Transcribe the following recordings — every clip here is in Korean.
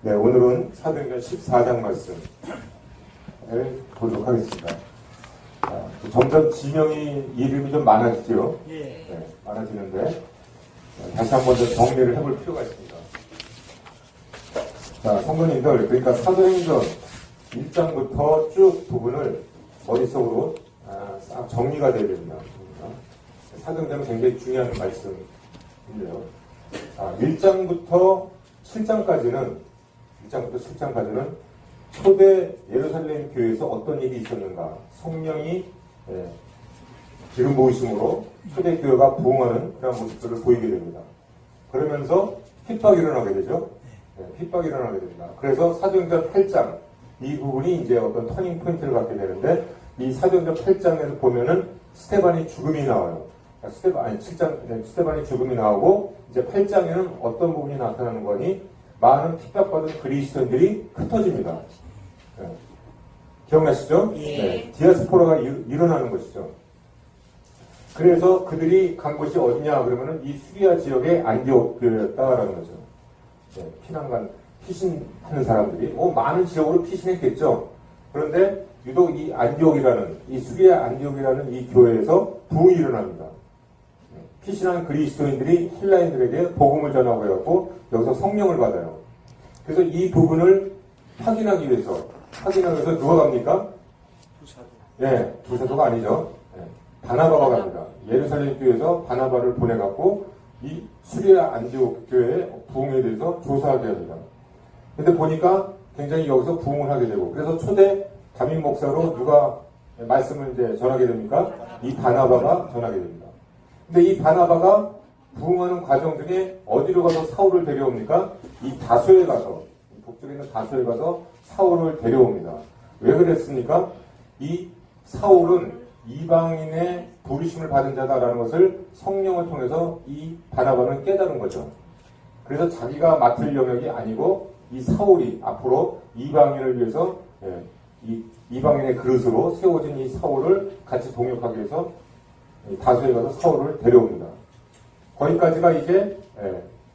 네, 오늘은 사도행전 14장 말씀을 보도록 하겠습니다. 점점 지명이 이름이 좀 많아지죠. 네, 많아지는데 다시 한 번 더 정리를 해볼 필요가 있습니다. 자, 성도님들, 그러니까 사도행전 1장부터 쭉 부분을 머릿속으로 싹 정리가 되어야 됩니다. 사도행전은 굉장히 중요한 말씀인데요. 1장부터 7장까지는 초대 예루살렘 교회에서 어떤 일이 있었는가, 성령이 기름 부으심으로 초대 교회가 부흥하는 그런 모습들을 보이게 됩니다. 그러면서 핍박이 일어나게 되죠. 핍박이 일어나게 됩니다. 그래서 사도행전 8장 이 부분이 이제 어떤 터닝 포인트를 갖게 되는데, 이 사도행전 8장에서 보면은 스테반이 죽음이 나와요. 스테반이 죽음이 나오고, 이제 8장에는 어떤 부분이 나타나는 거니, 많은 핍박받은 그리스도인들이 흩어집니다. 기억나시죠? 네. 디아스포라가 일어나는 것이죠. 그래서 그들이 간 곳이 어디냐 그러면은 이 수리아 지역의 안디옥 교회였다라는 거죠. 피신하는 사람들이 많은 지역으로 피신했겠죠. 그런데 유독 이 안디옥이라는, 이 수리아 안디옥이라는 이 교회에서 부흥이 일어납니다. 피신한 그리스도인들이 헬라인들에게 복음을 전하고 해갖고 여기서 성령을 받아요. 그래서 이 부분을 확인하기 위해서 누가 갑니까? 두 사도가 아니죠. 바나바가 갑니다. 예루살렘 교회에서 바나바를 보내갖고 이 수리아 안디옥 교회의 부흥에 대해서 조사하게 합니다. 근데 보니까 굉장히 여기서 부흥을 하게 되고, 그래서 초대 담임 목사로 누가 말씀을 이제 전하게 됩니까? 이 바나바가 전하게 됩니다. 근데 이 바나바가 부흥하는 과정 중에 어디로 가서 사울을 데려옵니까? 이 다소에 가서, 북쪽에 있는 다소에 가서 사울을 데려옵니다. 왜 그랬습니까? 이 사울은 이방인의 부르심을 받은 자다라는 것을 성령을 통해서 이 바나바는 깨달은 거죠. 그래서 자기가 맡을 영역이 아니고 이 사울이 앞으로 이방인을 위해서 이방인의 그릇으로 세워진 이 사울을 같이 동역하기 위해서 다소에 가서 사울을 데려옵니다. 거기까지가 이제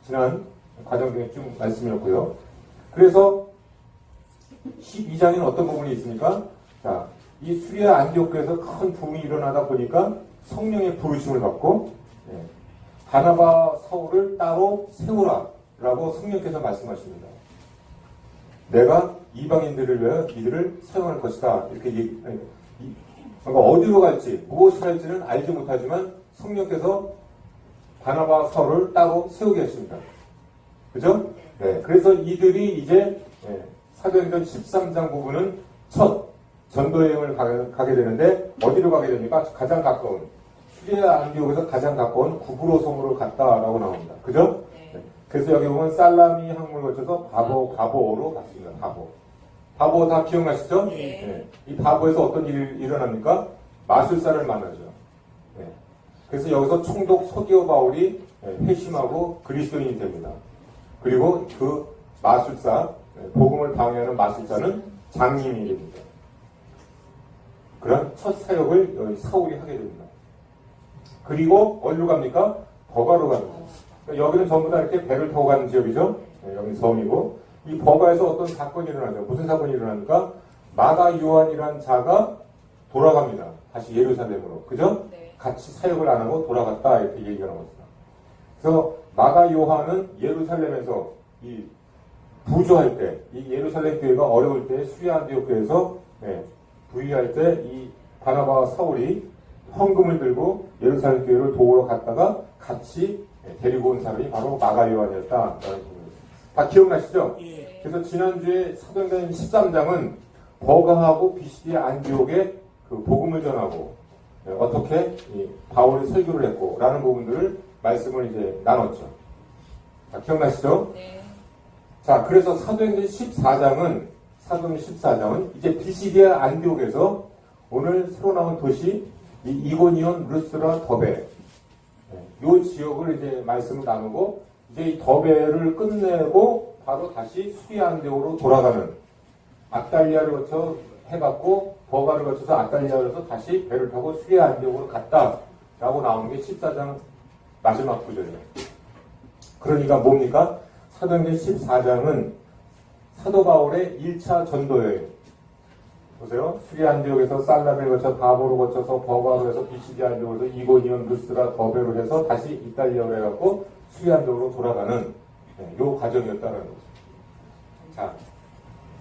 지난 과정 중에 쭉 말씀이었고요. 그래서 12장에는 어떤 부분이 있습니까? 자, 이 수리아 안디옥교에서 큰 부흥이 일어나다 보니까 성령의 부르심을 받고 바나바 사울을 따로 세우라라고 성령께서 말씀하십니다. 내가 이방인들을 위하여 이들을 사용할 것이다. 이렇게 그러니까 어디로 갈지, 무엇을 할지는 알지 못하지만 성령께서 바나바 사울을 따로 세우게 하십니다. 그죠? 네. 그래서 이들이 이제 사도행전 13장 부분은 첫 전도여행을 가게 되는데, 어디로 가게 됩니까? 가장 가까운 수리아 안디옥에서 가장 가까운 구브로 섬으로 갔다라고 나옵니다. 그죠? 네. 그래서 여기 보면 살라미 항구를 거쳐서 바보로 갔습니다. 바보 다 기억나시죠? 네. 이 바보에서 어떤 일이 일어납니까? 마술사를 만나죠. 네. 그래서 여기서 총독 서기오 바울이 회심하고 그리스도인이 됩니다. 그리고 그 마술사, 복음을 방해하는 마술사는 장님이 됩니다. 그런 첫 사역을 여기 사울이 하게 됩니다. 그리고 어디로 갑니까? 버가로 갑니다. 여기는 전부 다 이렇게 배를 타고 가는 지역이죠. 여기 섬이고, 이 버가에서 어떤 사건이 일어나죠. 무슨 사건이 일어납니까? 마가 요한이라는 자가 돌아갑니다. 다시 예루살렘으로. 그죠? 네. 같이 사역을 안 하고 돌아갔다. 이렇게 얘기가 나왔습니다. 그래서 마가 요한은 예루살렘에서 이 부조할 때, 이 예루살렘 교회가 어려울 때 수리아 안디옥 교회에서 부의할 때 이 바나바와 사울이 헌금을 들고 예루살렘 교회를 도우러 갔다가 같이 데리고 온 사람이 바로 마가 요한이었다라는 부분입니다. 다 기억나시죠? 예. 그래서 지난주에 사도행전 13장은 버가하고 비시디아 안디옥에 그 복음을 전하고 어떻게 바울이 설교를 했고 라는 부분들을 말씀을 이제 나눴죠. 자, 기억나시죠? 네. 자, 그래서 사도행전 14장은 이제 비시디아 안디옥에서 오늘 새로 나온 도시 이고니온, 루스라, 더베 이 지역을 이제 말씀을 나누고, 이제 이 더베를 끝내고 바로 다시 수리아 안디옥으로 돌아가는, 아달리아를 거쳐 해갖고 버가를 거쳐서 아달리아에서 다시 배를 타고 수리아 안디옥으로 갔다라고 나오는 게 14장 마지막 구절이에요. 그러니까 뭡니까? 사도행전 14장은 사도 바울의 1차 전도 여행. 보세요. 수리 안디옥에서 살라를 거쳐 바보로 거쳐서 버가로 해서 비시디 안디옥에서 이고니온 루스라 더베로 해서 다시 이탈리아로 해갖고 수리 안디옥으로 돌아가는 요 과정이었다는 거죠. 자,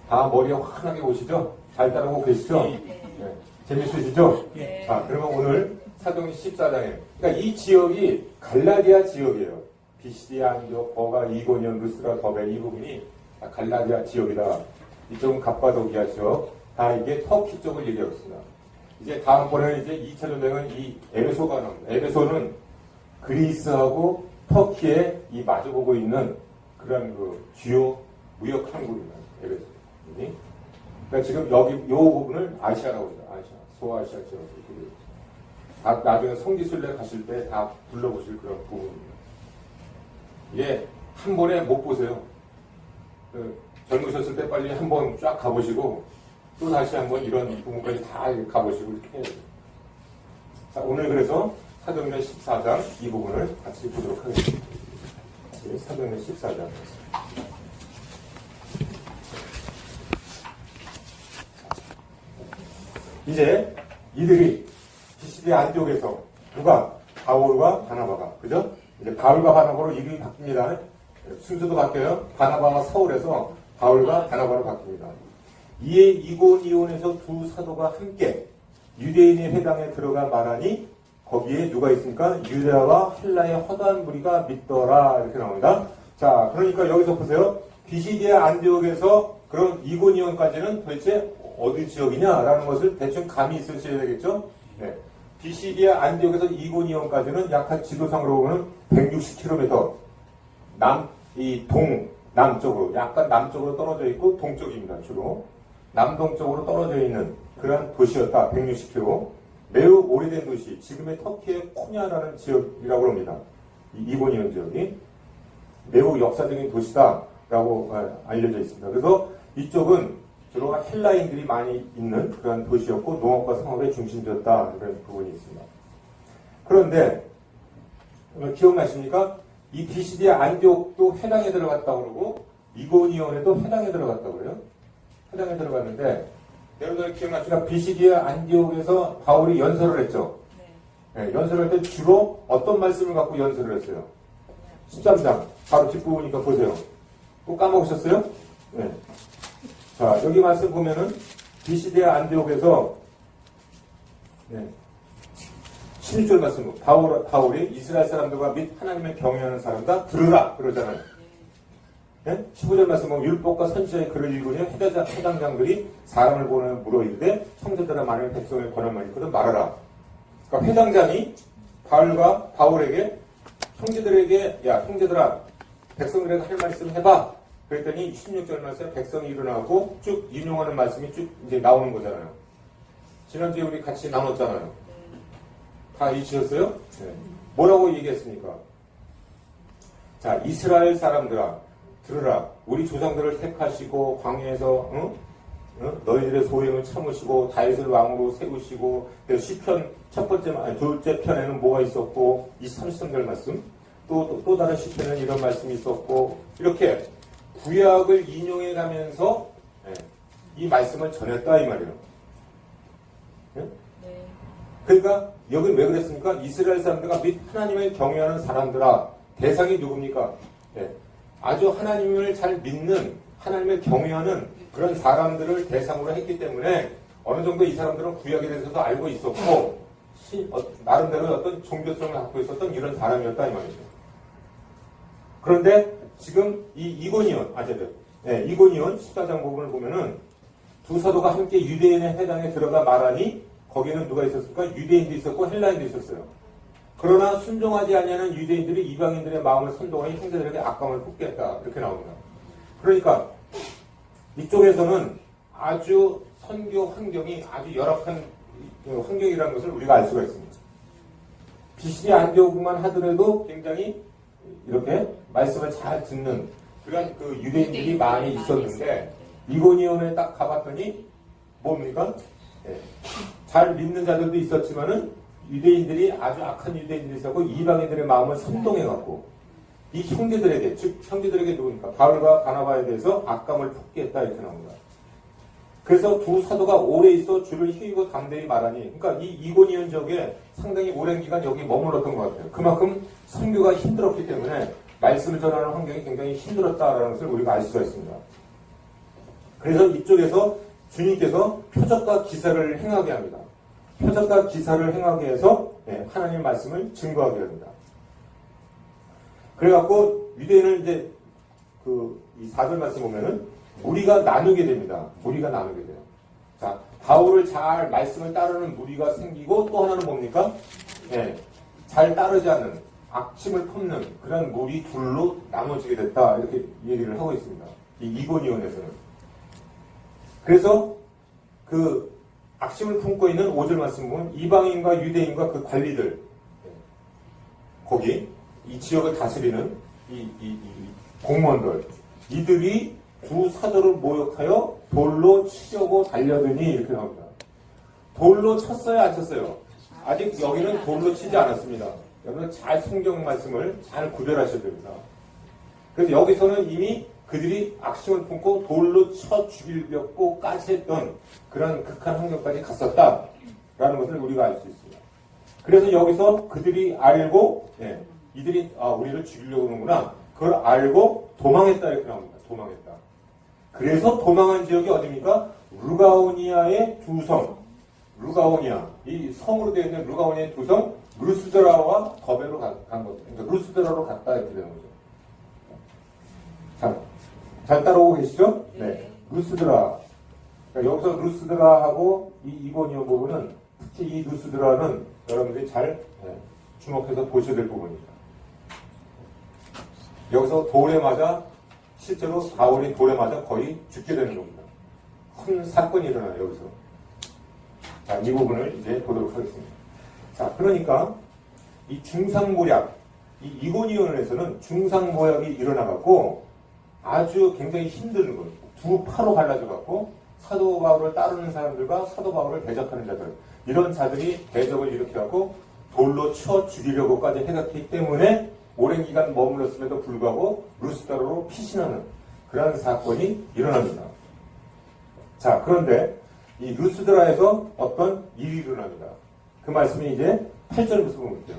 다 머리에 환하게 오시죠? 잘 따라오고 계시죠? 네. 재밌으시죠? 네. 자, 그러면 오늘 사도행 14장에 그러니까 이 지역이 갈라디아 지역이에요. 비시디아 안디옥, 버가, 이고니온, 루스라, 더베 이 부분이 다 갈라디아 지역이다. 이쪽은 갑바도기아 지역. 다 이게 터키 쪽을 얘기하고 있습니다. 이제 다음번에는 이제 2차 전쟁은 이 에베소가 나옵니다. 에베소는 그리스하고 터키에 이 마주보고 있는 그런 그 주요 무역 항구입니다. 에베소. 그러니까 지금 여기 요 부분을 아시아라고 합니다. 아시아, 소아시아 지역. 다 나중에 성지순례 가실 때 다 둘러보실 그런 부분입니다. 이게 한 번에 못 보세요. 젊으셨을 때 빨리 한 번 쫙 가보시고 또 다시 한번 이런 부분까지 다 가보시고 이렇게 해야 돼요. 자, 오늘 그래서 사도행전 14장 이 부분을 같이 보도록 하겠습니다. 사도행전 14장. 이제 이들이 비시디아 안디옥에서 누가? 바울과 바나바가. 그죠? 이제 바울과 바나바로 이름이 바뀝니다. 순서도 바뀌어요. 바나바가 서울에서 바울과 바나바로 바뀝니다. 이에 이고니온에서 두 사도가 함께 유대인의 회당에 들어가 말하니 거기에 누가 있습니까? 유대와 헬라의 허다한 무리가 믿더라 이렇게 나옵니다. 자, 그러니까 여기서 보세요. 비시디아 안디옥에서 그런 이고니온까지는 도대체 어디 지역이냐라는 것을 대충 감이 있으셔야 되겠죠? 네. 비시디아 안디옥에서 이고니온까지는 약 한 지도상으로 보면 160km 남쪽으로 약간 남쪽으로 떨어져 있고 동쪽입니다. 주로 남동쪽으로 떨어져 있는 그런 도시였다. 160km 매우 오래된 도시 지금의 터키의 코냐라는 지역이라고 합니다. 이고니온 지역이 매우 역사적인 도시다라고 알려져 있습니다. 그래서 이쪽은 주로 헬라인들이 많이 있는 그런 도시였고 농업과 상업의 중심지였다 이런 부분이 있습니다. 그런데 기억나십니까? 이 비시디아 안디옥도 해당에 들어갔다고 그러고 이고니온에도 해당에 들어갔다고 그래요. 해당에 들어갔는데 여러분들 기억나십니까? 비시디아 안디옥에서 바울이 연설을 했죠. 네, 연설할 때 주로 어떤 말씀을 갖고 연설을 했어요? 13장 바로 뒷부분이니까 보세요. 꼭 까먹으셨어요? 네. 자, 여기 말씀 보면은 비시디아 안디옥에서 16절 말씀 바울이 이스라엘 사람들과 및 하나님을 경외하는 사람다 들으라 그러잖아요. 네? 15절 말씀 보면 율법과 선지자의 글을 읽으니 회당장들이 사람을 보내 물어 이르되 형제들아 만일 백성의 권한만 있거든 말하라. 그러니까 회당장이 바울에게 형제들에게 야 형제들아 백성들에게 할 말 있으면 해봐. 그랬더니 16절 말씀에 백성이 일어나고 쭉 인용하는 말씀이 쭉 이제 나오는 거잖아요. 지난주에 우리 같이 나눴잖아요. 다 잊으셨어요? 네. 뭐라고 얘기했습니까? 자, 이스라엘 사람들아 들으라. 우리 조상들을 택하시고 광야에서 너희들의 소행을 참으시고 다윗을 왕으로 세우시고 시편 둘째 편에는 뭐가 있었고 이 33절 말씀 또 다른 시편에는 이런 말씀이 있었고 이렇게 구약을 인용해 가면서 이 말씀을 전했다 이 말이에요. 네? 그러니까 여기 왜 그랬습니까? 이스라엘 사람들과 및 하나님을 경외하는 사람들아 대상이 누굽니까? 네. 아주 하나님을 잘 믿는 하나님을 경외하는 그런 사람들을 대상으로 했기 때문에 어느 정도 이 사람들은 구약에 대해서도 알고 있었고 나름대로 어떤 종교성을 갖고 있었던 이런 사람이었다 이 말이죠. 그런데 지금 이 이고니온 14장 부분을 보면은 두 사도가 함께 유대인의 회당에 들어가 말하니 거기에는 누가 있었을까? 유대인도 있었고 헬라인도 있었어요. 그러나 순종하지 아니하는 유대인들이 이방인들의 마음을 선동하여 형제들에게 악감을 품겠다 이렇게 나옵니다. 그러니까 이쪽에서는 아주 선교 환경이 아주 열악한 환경이라는 것을 우리가 알 수가 있습니다. 비시디아 안디옥만 하더라도 굉장히 이렇게 말씀을 잘 듣는 그런 그 유대인들이 많이 있었는데 이고니온에 딱 가봤더니 뭡니까? 네. 잘 믿는 자들도 있었지만은 유대인들이 아주 악한 유대인들이 있었고 이방인들의 마음을 선동해갖고 이 형제들에게, 즉 형제들에게 누구니까 바울과 바나바에 대해서 악감을 품게 했다 이렇게 나옵니다. 그래서 두 사도가 오래 있어 주를 힘입어 담대히 말하니, 그러니까 이 이고니온 지역에 상당히 오랜 기간 여기 머물렀던 것 같아요. 그만큼 선교가 힘들었기 때문에 말씀을 전하는 환경이 굉장히 힘들었다라는 것을 우리가 알 수가 있습니다. 그래서 이쪽에서 주님께서 표적과 기사를 행하게 합니다. 표적과 기사를 행하게 해서 하나님의 말씀을 증거하게 합니다. 그래갖고 유대인을 이제 이 4절 말씀 보면은 무리가 나누게 됩니다. 무리가 나누게 돼요. 자, 바울을 잘 말씀을 따르는 무리가 생기고 또 하나는 뭡니까? 잘 따르지 않는 악심을 품는 그런 무리 둘로 나눠지게 됐다 이렇게 얘기를 하고 있습니다. 이 이고니온에서는. 그래서 그 악심을 품고 있는 5절 말씀 보면 이방인과 유대인과 그 관리들, 거기 이 지역을 다스리는 이 공무원들, 이들이 두 사도를 모욕하여 돌로 치려고 달려드니 이렇게 나옵니다. 돌로 쳤어요, 안 쳤어요? 아직 여기는 돌로 치지 않았습니다. 여러분 잘 성경 말씀을 잘 구별하셔야 됩니다. 그래서 여기서는 이미 그들이 악심을 품고 돌로 쳐 죽이려고까지 했던 그런 극한 환경까지 갔었다라는 것을 우리가 알 수 있습니다. 그래서 여기서 그들이 알고 이들이 우리를 죽이려고 하는구나. 그걸 알고 도망했다 이렇게 나옵니다. 도망했다. 그래서 도망한 지역이 어디입니까? 루가오니아의 두 성. 루가오니아. 이 성으로 되어 있는 루가오니아의 두 성, 루스드라와 더베로 간 거죠. 그러니까 루스드라로 갔다 이렇게 되는 거죠. 잘 따라오고 계시죠? 네. 루스드라. 그러니까 여기서 루스드라하고 이 이고니온 부분은 특히 이 루스드라는 여러분들이 잘 주목해서 보셔야 될 부분입니다. 여기서 돌에 맞아 실제로 바울이 돌에 맞아 거의 죽게 되는 겁니다. 큰 사건이 일어나요, 여기서. 자, 이 부분을 이제 보도록 하겠습니다. 자, 그러니까 이 중상모략, 이 이고니온에서는 중상모략이 일어나갖고 아주 굉장히 힘든 것, 두 파로 갈라져갖고 사도 바울을 따르는 사람들과 사도 바울을 대적하는 자들, 이런 자들이 대적을 일으켜갖고 돌로 쳐 죽이려고까지 해갔기 때문에 오랜 기간 머물렀음에도 불구하고 루스드라로 피신하는 그런 사건이 일어납니다. 자, 그런데 이 루스드라에서 어떤 일이 일어납니다. 그 말씀이 이제 8절부터 보면 돼요.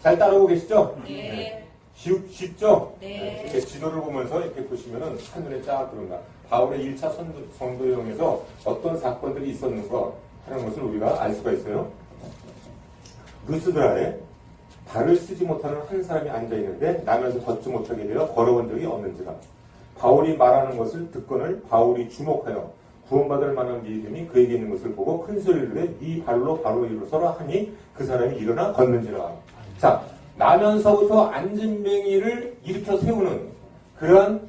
잘 따라오고 계시죠? 네. 쉽죠? 네. 이렇게 지도를 보면서 이렇게 보시면은 한눈에 쫙 들어온다. 바울의 1차 선도여행에서 어떤 사건들이 있었는가 하는 것을 우리가 알 수가 있어요. 루스드라에 발을 쓰지 못하는 한 사람이 앉아있는데 나면서 걷지 못하게 되어 걸어본 적이 없는지라. 바울이 말하는 것을 듣거늘 바울이 주목하여 구원받을 만한 믿음이 그에게 있는 것을 보고 큰 소리를 내 네 발로 바로 일어서라 하니 그 사람이 일어나 걷는지라. 자, 나면서부터 안진뱅이를 일으켜 세우는 그러한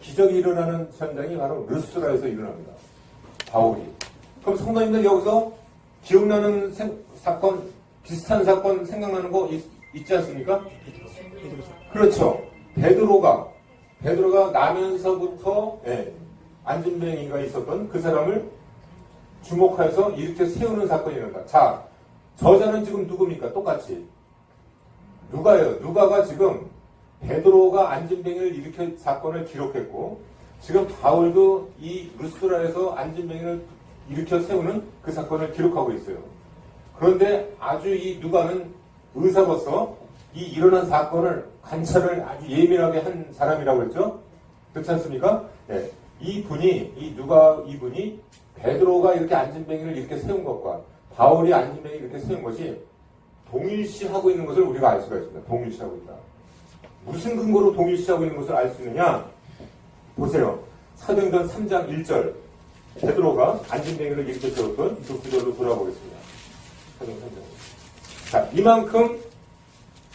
기적이 일어나는 현장이 바로 루스드라에서 일어납니다. 바울이. 그럼 성도님들 여기서 기억나는 사건, 비슷한 사건 생각나는 거 있지 않습니까? 그렇죠. 베드로가 나면서부터 안진뱅이가 있었던 그 사람을 주목해서 이렇게 세우는 사건이 일어난다. 자, 저자는 지금 누굽니까? 똑같이. 누가예요. 누가가 지금 베드로가 안진뱅이를 일으켜 사건을 기록했고 지금 바울도 이 루스드라에서 안진뱅이를 일으켜 세우는 그 사건을 기록하고 있어요. 그런데 아주 이 누가는 의사로서 이 일어난 사건을 관찰을 아주 예민하게 한 사람이라고 했죠. 그렇지 않습니까? 네. 이분이 베드로가 이렇게 안진뱅이를 이렇게 세운 것과 바울이 안진뱅이를 이렇게 세운 것이 동일시하고 있는 것을 우리가 알 수가 있습니다. 동일시하고 있다. 무슨 근거로 동일시하고 있는 것을 알 수 있느냐? 보세요. 사도행전 3장 1절. 베드로가 안진뱅이를 이렇게 세웠던 그 구절로 돌아보겠습니다. 사도행전 3장. 자, 이만큼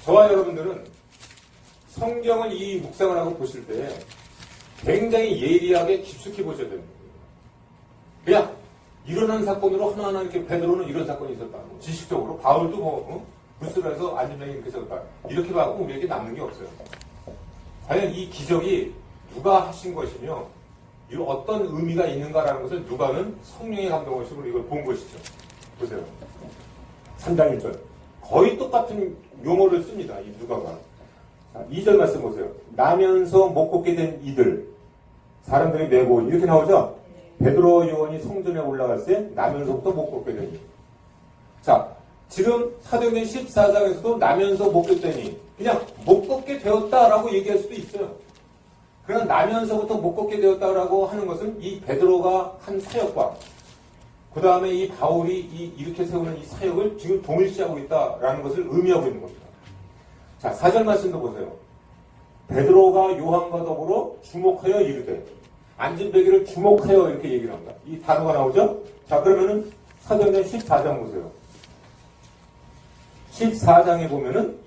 저와 여러분들은 성경을 이 묵상을 하고 보실 때 굉장히 예리하게 깊숙이 보셔야 됩니다. 그냥 일어난 사건으로 하나하나 이렇게 베드로는 이런 사건이 있었다. 지식적으로 바울도 루스드라에서 안진뱅이 이렇게 세웠다. 이렇게 봐도 우리에게 남는 게 없어요. 과연 이 기적이 누가 하신 것이며 이런 어떤 의미가 있는가라는 것을 누가는 성령의 감동으로 이걸 본 것이죠. 보세요. 3장 1절. 거의 똑같은 용어를 씁니다. 이 누가가. 자, 2절 말씀 보세요. 나면서 못 걷게 된 이들, 사람들이 메고 이렇게 나오죠? 베드로 요한이 성전에 올라갈 때 나면서부터 못 걷게 되니. 자, 지금 사도행전 14장에서도 나면서 못 걷더니 그냥 못 걷게 되었다라고 얘기할 수도 있어요. 그러나 나면서부터 못 걷게 되었다라고 하는 것은 이 베드로가 한 사역과 그 다음에 이 바울이 이렇게 세우는 이 사역을 지금 동일시하고 있다라는 것을 의미하고 있는 겁니다. 자, 4절 말씀도 보세요. 베드로가 요한과 더불어 주목하여 이르되, 안진뱅이를 주목하여 이렇게 얘기를 합니다. 이 단어가 나오죠? 자, 그러면은 사도행전 14장 보세요. 14장에 보면은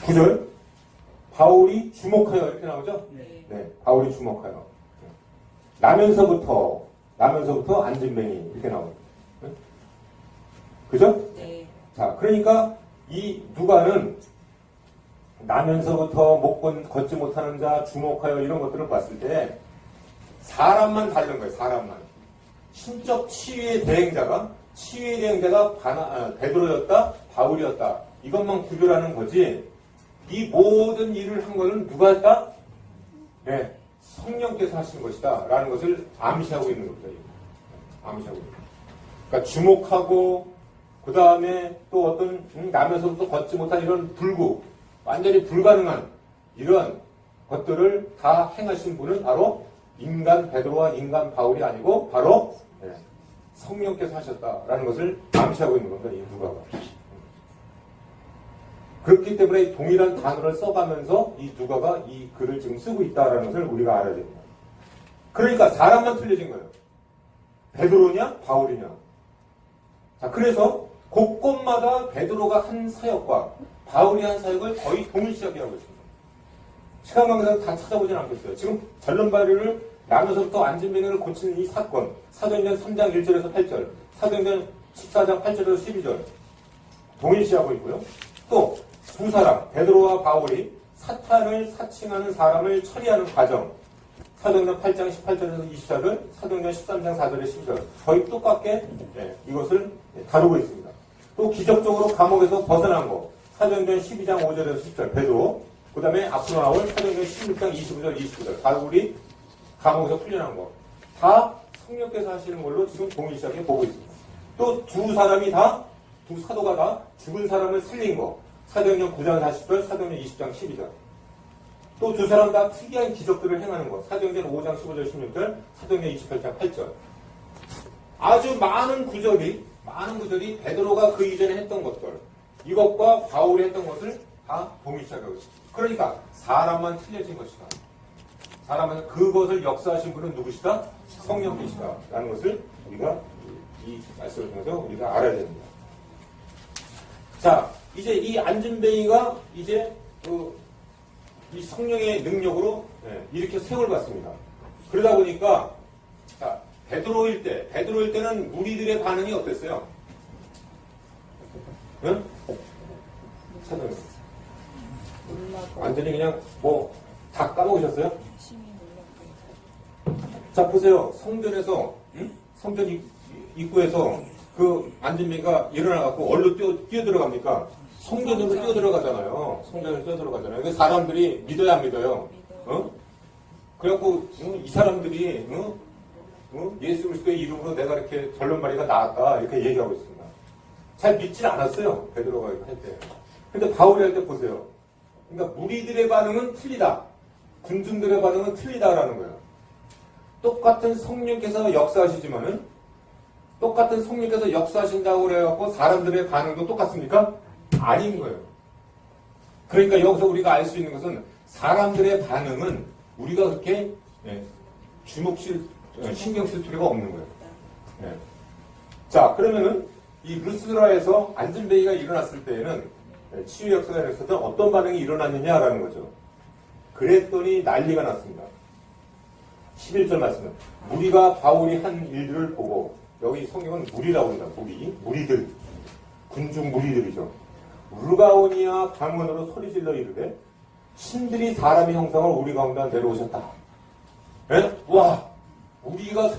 9절 바울이 주목하여 이렇게 나오죠? 네, 바울이 주목하여. 나면서부터 안진뱅이 이렇게 나옵니다. 그죠? 네. 자, 그러니까 이 누가는 나면서부터 걷지 못하는 자, 주목하여 이런 것들을 봤을 때 사람만 다른 거예요. 사람만. 신적 치유의 대행자가 베드로였다, 바울이었다. 이것만 구별하는 거지. 이 모든 일을 한 거는 누가 했다? 네, 성령께서 하신 것이다. 라는 것을 암시하고 있는 겁니다. 암시하고 있는 겁니다. 그러니까 주목하고 그 다음에 또 어떤 나면서부터 걷지 못한 이런 완전히 불가능한 이런 것들을 다 행하신 분은 바로 인간 베드로와 인간 바울이 아니고 바로 성령께서 하셨다라는 것을 암시하고 있는 겁니다. 이 누가가. 그렇기 때문에 동일한 단어를 써가면서 이 누가가 이 글을 지금 쓰고 있다라는 것을 우리가 알아야 됩니다. 그러니까 사람만 틀려진 거예요. 베드로냐 바울이냐. 자, 그래서 곳곳마다 베드로가 한 사역과 바울이 한 사역을 거의 동일시하게 하고 있습니다. 시간 관계상 다 찾아보진 않겠어요. 지금 절름발이를 나면서부터 안진뱅이를 고치는 이 사건, 사도행전 3장 1절에서 8절, 사도행전 14장 8절에서 12절 동일시하고 있고요. 또 두 사람, 베드로와 바울이 사탄을 사칭하는 사람을 처리하는 과정, 사도행전 8장 18절에서 24절, 사도행전 13장 4절에서 10절 거의 똑같게 이것을 다루고 있습니다. 또 기적적으로 감옥에서 벗어난 거, 사도행전 12장 5절에서 10절 베드로, 그 다음에 앞으로 나올 사도행전 16장 25절 29절 바울이 감옥에서 풀려난 거, 다 성령께서 하시는 걸로 지금 동일시하게 보고 있습니다. 또 두 사도가 다 죽은 사람을 살린 거, 사도행전 9장 40절, 사도행전 20장 12절. 또 두 사람 다 특이한 기적들을 행하는 것, 사도행전 5장 15절 16절, 사도행전 28장 8절. 아주 많은 구절이 베드로가 그 이전에 했던 것들, 이것과 바울이 했던 것을 다 동일시하게 하고 있습니다. 그러니까 사람만 틀려진 것이다. 사람은 그것을 역사하신 분은 누구시다? 성령이시다. 라는 것을 우리가 이 말씀을 통해서 우리가 알아야 됩니다. 자, 이제 이 안진뱅이가 이제 이 성령의 능력으로 이렇게 세월 받습니다. 그러다 보니까 자, 베드로일 때는 무리들의 반응이 어땠어요? 응? 사도행. 완전히 그냥 다 까먹으셨어요? 자, 보세요. 성전에서 성전 입구에서 그 안진뱅이가 일어나갖고 얼른 뛰어들어갑니까? 성전으로 뛰어들어가잖아요. 그래서 사람들이 믿어야 안 믿어요? 그래갖고 이 사람들이 예수 그리스도의 이름으로 내가 이렇게 절름발이가 나왔다 이렇게 얘기하고 있습니다. 잘 믿질 않았어요. 베드로가 할 때. 근데 바울이 할 때 보세요. 그러니까 무리들의 반응은 틀리다. 군중들의 반응은 틀리다라는 거예요. 똑같은 성령께서 역사하신다고 그래갖고 사람들의 반응도 똑같습니까? 아닌 거예요. 그러니까 여기서 우리가 알 수 있는 것은 사람들의 반응은 우리가 그렇게 신경 쓸 필요가 없는 거예요. 자, 그러면은 이 루스드라에서 안진뱅이가 일어났을 때에는 치유 역사가 일어났을 때 어떤 반응이 일어났느냐라는 거죠. 그랬더니 난리가 났습니다. 11절 말씀은 무리가 바울이 한 일들을 보고, 여기 성경은 무리라고 합니다. 무리들, 군중 무리들이죠. 루가오니아 방언으로 소리질러 이르되 신들이 사람의 형상을 우리 가운데 내려오셨다. 와, 우리가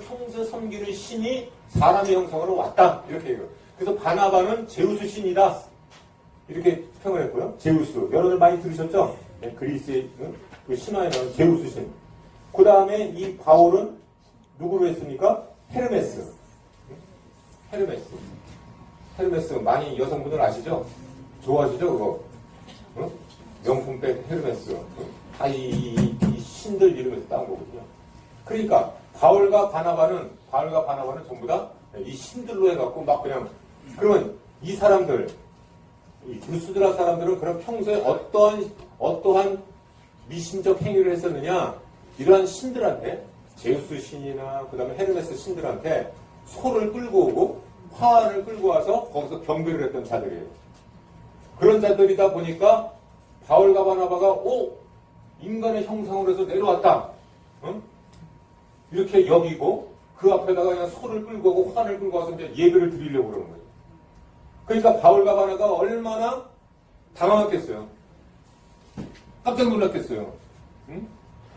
평소 섬기는 신이 사람의 형상으로 왔다. 이렇게 해요. 그래서 바나바는 제우스 신이다. 이렇게 평을 했고요. 제우스. 여러분들 많이 들으셨죠? 네, 그리스의 그 신화에 나오는 제우스 신. 그 다음에 이 바울은 누구로 했습니까? 헤르메스. 헤르메스. 헤르메스 많이 여성분들 아시죠? 좋아하시죠? 그거. 응? 명품백 헤르메스. 다 이 신들 이름에서 따온 거거든요. 그러니까 바울과 바나바는 전부 다 이 신들로 해갖고 막 그냥 그러면 이 사람들 이 루스드라 사람들은 그럼 평소에 어떠한 미신적 행위를 했었느냐? 이러한 신들한테 제우스 신이나 그 다음에 헤르메스 신들한테 소를 끌고 오고 화환을 끌고 와서 거기서 경배를 했던 자들이에요. 그런 자들이다 보니까 바울과 바나바가 인간의 형상으로 해서 내려왔다. 응? 이렇게 여기고 그 앞에다가 그냥 소를 끌고 오고 화환을 끌고 와서 이제 예배를 드리려고 그러는 거예요. 그러니까 바울과 바나바가 얼마나 당황했겠어요. 깜짝 놀랐겠어요. 응?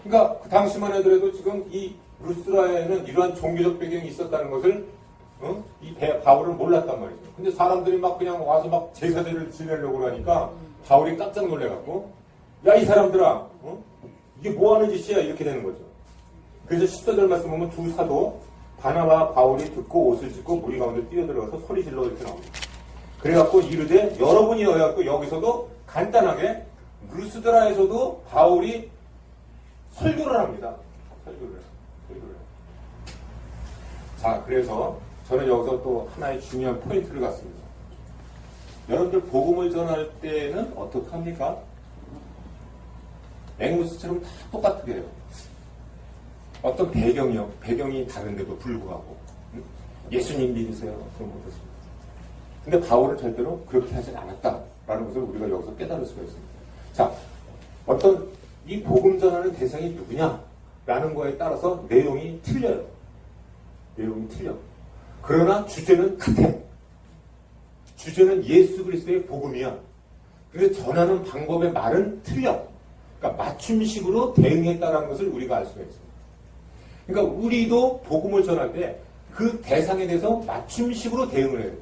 그러니까 그 당시만 하더라도 지금 이 루스드라에는 이러한 종교적 배경이 있었다는 것을 이 바울은 몰랐단 말이죠. 근데 사람들이 막 그냥 와서 막 제사제를 지내려고 하니까 바울이 깜짝 놀래갖고 야 이 사람들아 이게 뭐 하는 짓이야 이렇게 되는 거죠. 그래서 14절 말씀 보면 두 사도 바나바 바울이 듣고 옷을 찢고 무리 가운데 뛰어들어가서 소리 질러 이렇게 나옵니다. 그래갖고 이르되 여러분이 여갖고 여기서도 간단하게 루스드라에서도 바울이 설교를 합니다. 설교를. 자, 그래서 저는 여기서 또 하나의 중요한 포인트를 갖습니다. 여러분들 복음을 전할 때는 어떻게 합니까? 앵무스처럼 다 똑같게 해요. 어떤 배경이 다른데도 불구하고 예수님 믿으세요. 그런 거 그렇습니다. 근데 바울은 절대로 그렇게 하진 않았다라는 것을 우리가 여기서 깨달을 수가 있습니다. 자, 어떤 이 복음 전하는 대상이 누구냐라는 거에 따라서 내용이 틀려요. 내용이 틀려. 그러나 주제는 같아. 주제는 예수 그리스도의 복음이야. 그래서 전하는 방법의 말은 틀려. 그러니까 맞춤식으로 대응했다는 것을 우리가 알 수가 있습니다. 그러니까 우리도 복음을 전할 때 그 대상에 대해서 맞춤식으로 대응을 해야 돼요.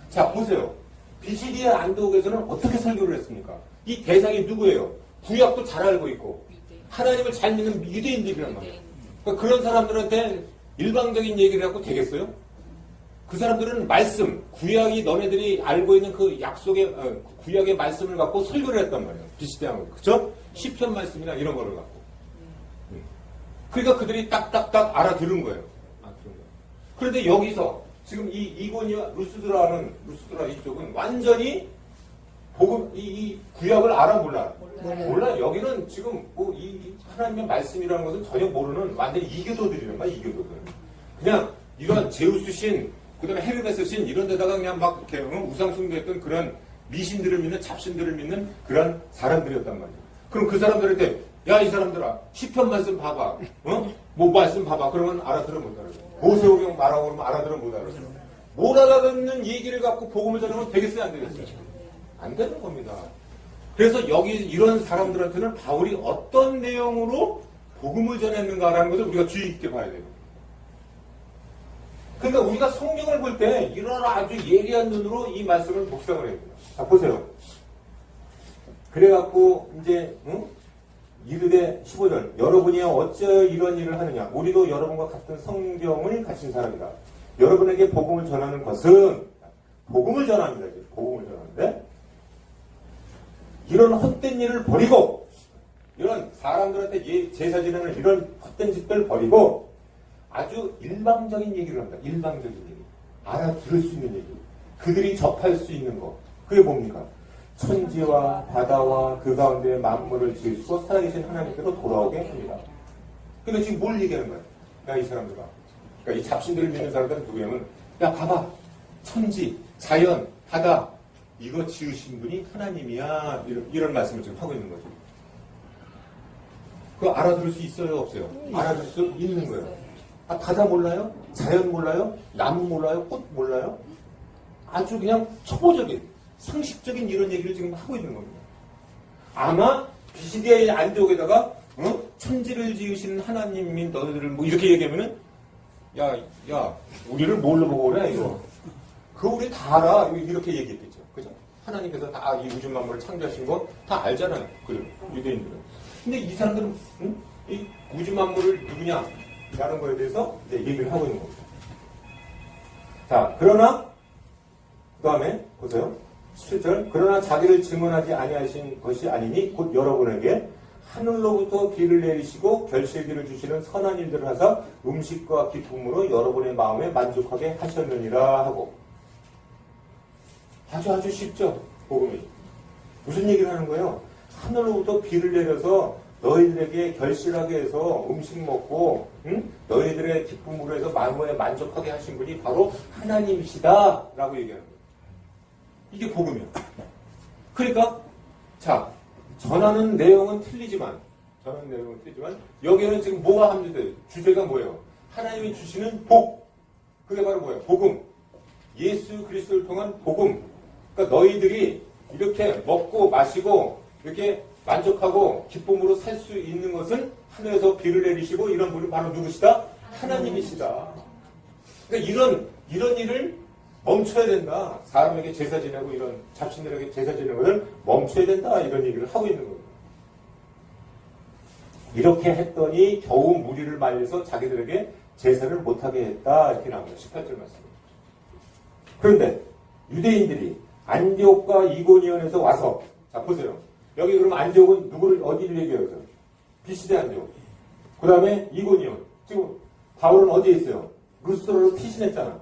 자, 보세요. 비시디의 안디옥에서는 어떻게 설교를 했습니까? 이 대상이 누구예요? 구약도 잘 알고 있고 하나님을 잘 믿는 유대인들이란 말이에요. 그러니까 그런 사람들한테 일방적인 얘기를 하고 되겠어요? 그 사람들은 말씀, 구약이 너네들이 알고 있는 그 약속의 구약의 말씀을 갖고 설교를 했단 말이에요. 비시디한 거, 그죠? 시편 말씀이나 이런 거를 갖고. 그러니까 그들이 딱딱딱 알아들은 거예요. 그런데 여기서 지금 이 이고니와 루스드라 이쪽은 완전히 복음 이 구약을 알아 몰라. 여기는 지금 뭐 이 하나님의 말씀이라는 것은 전혀 모르는 완전히 이교도들이란 말이야. 이교도들. 그냥 이런 제우스 신, 그다음에 헤르메스 신 이런 데다가 그냥 막 이렇게 우상 숭배했던 그런 미신들을 믿는 잡신들을 믿는 그런 사람들이었단 말이야. 그럼 그 사람들한테 야 이 사람들아 시편 말씀 봐봐. 뭐 말씀 봐봐. 그러면 알아들어 못 알아들어. 모세오경 말하고 그러면 알아들어 못 알아들어. 못 알아듣는 얘기를 갖고 복음을 전하면 되겠어요 안 되겠어요? 안 되는 겁니다. 그래서 여기 이런 사람들한테는 바울이 어떤 내용으로 복음을 전했는가라는 것을 우리가 주의 깊게 봐야 돼요. 그러니까 우리가 성경을 볼 때 이런 아주 예리한 눈으로 이 말씀을 묵상을 해야 돼요. 자, 보세요. 그래갖고 이제 이르되 15절 여러분이 어찌 이런 일을 하느냐 우리도 여러분과 같은 성경을 가진 사람이다. 여러분에게 복음을 전하는 것은 복음을 전합니다. 복음을 전하는데 이런 헛된 일을 버리고 이런 사람들한테 제사 지내는 이런 헛된 짓들 버리고 아주 일방적인 얘기를 합니다. 일방적인 얘기. 알아들을 수 있는 얘기. 그들이 접할 수 있는 거. 그게 뭡니까? 천지와 바다와 그 가운데 만물을 지으시고 살아계신 하나님께로 돌아오게 합니다. 근데 지금 뭘 얘기하는 거야? 야, 이 사람들아. 그러니까 이 잡신들을 믿는 사람들은 누구냐면, 야, 봐봐. 천지, 자연, 바다. 이거 지으신 분이 하나님이야. 이런 말씀을 지금 하고 있는 거죠. 그거 알아들을 수 있어요? 없어요? 알아들을 수 있는 거예요. 아, 바다 몰라요? 자연 몰라요? 나무 몰라요? 꽃 몰라요? 아주 그냥 초보적인, 상식적인 이런 얘기를 지금 하고 있는 겁니다. 아마 비시디아의 안디옥에다가 천지를 지으신 하나님인 너희들을 뭐 이렇게 얘기하면은 야, 우리를 뭘로 보고 그래 이거? 그거 우리 다 알아. 이렇게 얘기했겠죠. 그죠? 하나님께서 다 이 우주 만물을 창조하신 거 다 알잖아요. 그 유대인들은. 근데 이 사람들은 이 우주 만물을 누구냐? 라는 거에 대해서 이제 얘기를 하고 있는 겁니다. 자, 그러나 그 다음에 보세요. 17절. 그러나 자기를 증언하지 아니하신 것이 아니니 곧 여러분에게 하늘로부터 비를 내리시고 결실기를 주시는 선한 일들을 하사 음식과 기쁨으로 여러분의 마음에 만족하게 하셨느니라 하고. 아주 쉽죠. 복음이. 무슨 얘기를 하는 거예요? 하늘로부터 비를 내려서 너희들에게 결실하게 해서 음식 먹고 너희들의 기쁨으로 해서 마음에 만족하게 하신 분이 바로 하나님이시다 라고 얘기하는 거예요. 이게 복음이에요. 그러니까 자, 전하는 내용은 틀리지만 여기에는 지금 뭐가 함유돼요? 주제가 뭐예요? 하나님이 주시는 복. 그게 바로 뭐예요? 복음. 예수 그리스도를 통한 복음. 그러니까 너희들이 이렇게 먹고 마시고 이렇게 만족하고 기쁨으로 살 수 있는 것은 하늘에서 비를 내리시고 이런 분이 바로 누구시다? 하나님이시다. 그러니까 이런 일을 멈춰야 된다. 사람에게 제사 지내고 이런 잡신들에게 제사 지내는 것을 멈춰야 된다. 이런 얘기를 하고 있는 거예요. 이렇게 했더니 겨우 무리를 말려서 자기들에게 제사를 못하게 했다. 이렇게 나옵니다. 18절 말씀. 그런데 유대인들이 안디옥과 이고니온에서 와서 자 보세요. 여기 그럼 안디옥은 누구를 어디를 얘기해요? 비시대 안디옥. 그 다음에 이고니온. 지금 바울은 어디에 있어요? 루스드로로 피신했잖아.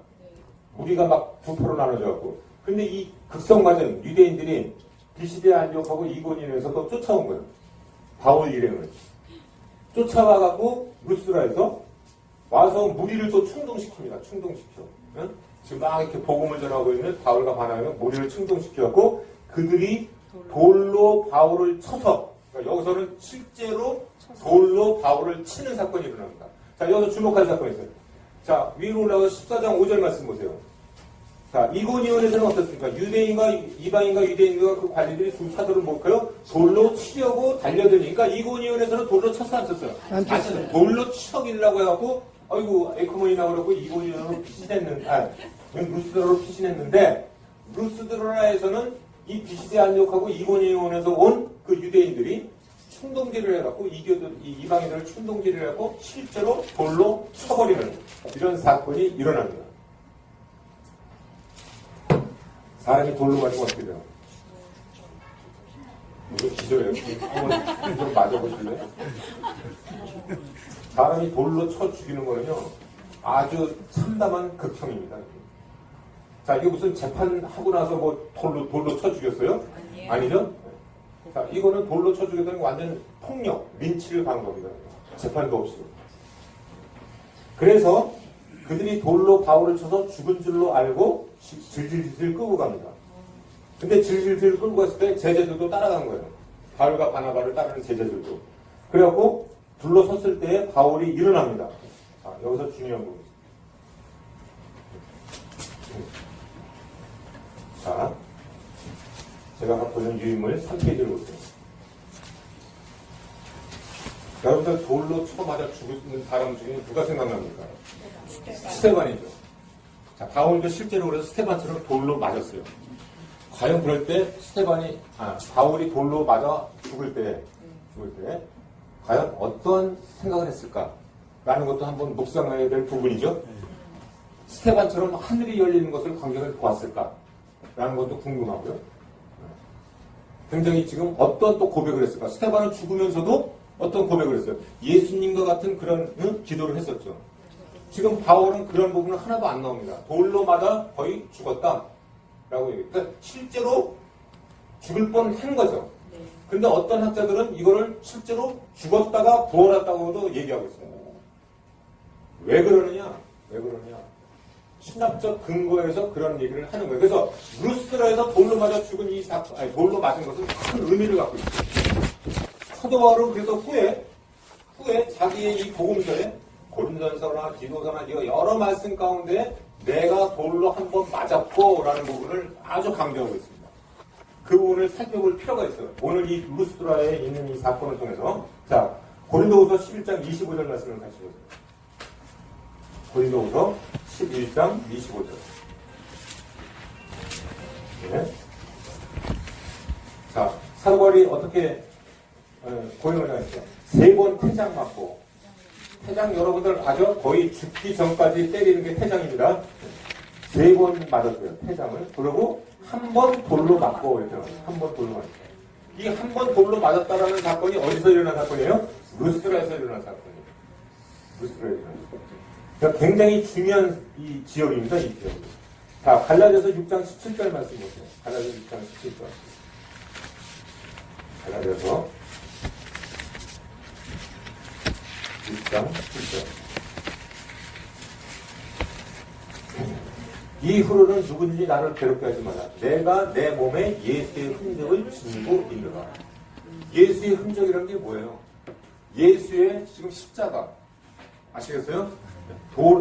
우리가 막 두 표로 나눠져갖고. 근데 이 극성맞은 유대인들이 비시대 안디옥하고 이고니온에서 또 쫓아온 거예요. 바울 일행을. 쫓아와갖고 루스드라에서 와서 무리를 또 충동시킵니다. 충동시켜. 응? 지금 막 이렇게 복음을 전하고 있는 바울과 바나바는 무리를 충동시켜갖고 그들이 돌로 바울을 쳐서 그러니까 여기서는 실제로 돌로 바울을 치는 사건이 일어납니다. 자, 여기서 주목할 사건이 있어요. 자, 위로 올라가서 14장 5절 말씀 보세요. 자, 이고니온에서는 어떻습니까? 유대인과 이방인과 유대인과 그 관리들이 두 사도를 몰까요? 돌로 치려고 달려드니. 그러니까 이고니온에서는 돌로 쳤어 안 쳤어요? 안 쳤어요. 돌로 치려고 해갖고 아이고 에크몬이 나오려고 이고니온으로 루스드라로 피신했는데 루스드라에서는 이 비시대 안디옥하고 이고니온에서 온 그 유대인들이 충동질을 해갖고 이방인들을 충동질을 해갖고 실제로 돌로 쳐버리는 이런 사건이 일어납니다. 사람이 돌로 맞으면 어떻게 돼요? 이거 기절해요. 한번 좀 맞아보실래요? 사람이 돌로 쳐 죽이는 거는요, 아주 참담한 극형입니다. 자, 이게 무슨 재판하고 나서 뭐 돌로 쳐 죽였어요? 아니죠? 자, 이거는 돌로 쳐 죽였다는 완전 폭력, 린치를 간 겁니다. 재판도 없이. 그래서 그들이 돌로 바울을 쳐서 죽은 줄로 알고 질질질 끌고 갑니다. 근데 질질질 끌고 갔을 때 제자들도 따라간 거예요. 바울과 바나바를 따르는 제자들도. 그래갖고 둘러섰을 때 바울이 일어납니다. 자, 여기서 중요한 부분. 자, 제가 갖고 있는 유인물 3페이지를 보세요. 여러분들 돌로 쳐맞아 죽는 사람 중에 누가 생각납니까? 스테반이죠. 자, 바울도 실제로 그래서 스테반처럼 돌로 맞았어요. 과연 그럴 때 바울이 돌로 맞아 죽을 때 과연 어떤 생각을 했을까? 라는 것도 한번 묵상해야 될 부분이죠. 스테반처럼 하늘이 열리는 것을 관객을 보았을까? 라는 것도 궁금하고요. 굉장히 지금 어떤 또 고백을 했을까? 스테반은 죽으면서도 어떤 고백을 했어요? 예수님과 같은 그런 기도를 했었죠. 지금 바울은 그런 부분은 하나도 안 나옵니다. 돌로 맞아 거의 죽었다. 라고 얘기해요. 그러니까 실제로 죽을 뻔한 거죠. 근데 어떤 학자들은 이거를 실제로 죽었다가 부활했다고도 얘기하고 있습니다. 왜 그러느냐? 신학적 근거에서 그런 얘기를 하는 거예요. 그래서 루스드라에서 돌로 맞아 죽은 이 사건, 돌로 맞은 것은 큰 의미를 갖고 있습니다. 사도 바울은 그래서 후에 자기의 이 복음서에 고린도전서나 디도서나 여러 말씀 가운데 내가 돌로 한번 맞았고 라는 부분을 아주 강조하고 있습니다. 그 부분을 살펴볼 필요가 있어요. 오늘 이 루스드라에 있는 이 사건을 통해서 자, 고린도후서 11장 25절 말씀을 같이 보세요. 고린도후서 11장 25절. 네. 자, 사도 바울이 어떻게 고행을 하였어요? 3번 태장 맞고, 태장 여러분들 아죠? 거의 죽기 전까지 때리는 게 태장입니다. 3번 맞았어요, 태장을. 그리고 한 번 돌로 맞고, 이렇게 한 번 돌로 맞았어요. 이 한 번 돌로 맞았다라는 사건이 어디서 일어난 사건이에요? 루스트라에서 일어난 사건이에요. 루스트라에서 일어난 사건. 그러니까 굉장히 중요한 이 지역입니다, 이 지역. 자, 갈라디아서 6장 17절 말씀 보세요. 갈라디아서 6장 17절. 갈라디아서 6장 17절. 이후로는 누구든지 나를 괴롭게 하지 마라. 내가 내 몸에 예수의 흔적을 지니고 있느라. 예수의 흔적이라는 게 뭐예요? 예수의 지금 십자가. 아시겠어요?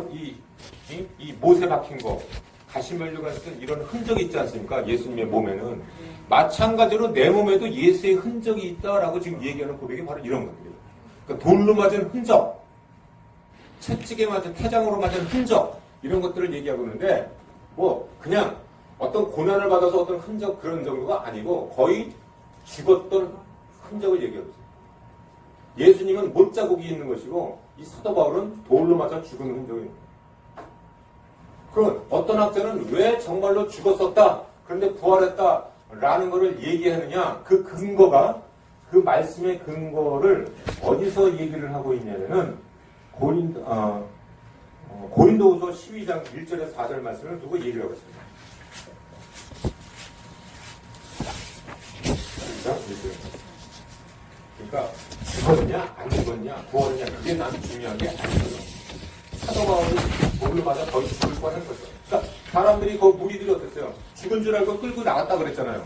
이 못에 박힌 거, 가시멜류가 쓴 이런 흔적이 있지 않습니까? 예수님의 몸에는. 마찬가지로 내 몸에도 예수의 흔적이 있다라고 지금 얘기하는 고백이 바로 이런 것들이에요. 그러니까 돌로 맞은 흔적, 채찍에 맞은 태장으로 맞은 흔적, 이런 것들을 얘기하고 있는데, 뭐, 그냥 어떤 고난을 받아서 어떤 흔적 그런 정도가 아니고 거의 죽었던 흔적을 얘기하고 있어요. 예수님은 못자국이 있는 것이고, 이 사도 바울은 돌로 맞아 죽은 흔적이 있는 거예요. 그럼 어떤 학자는 왜 정말로 죽었었다, 그런데 부활했다라는 것을 얘기하느냐, 그 근거가, 그 말씀의 근거를 어디서 얘기를 하고 있냐면은, 고린도후서 12장 1절에서 4절 말씀을 두고 얘기를 하고 있습니다. 그러니까 죽었냐 안 죽었냐 부활했냐, 그게 난 중요한 게 아니에요. 사도 바울이 목을 맞아 거의 죽을 뻔한 거죠. 그러니까 사람들이 그 무리들이 어땠어요? 죽은 줄 알고 끌고 나갔다 그랬잖아요.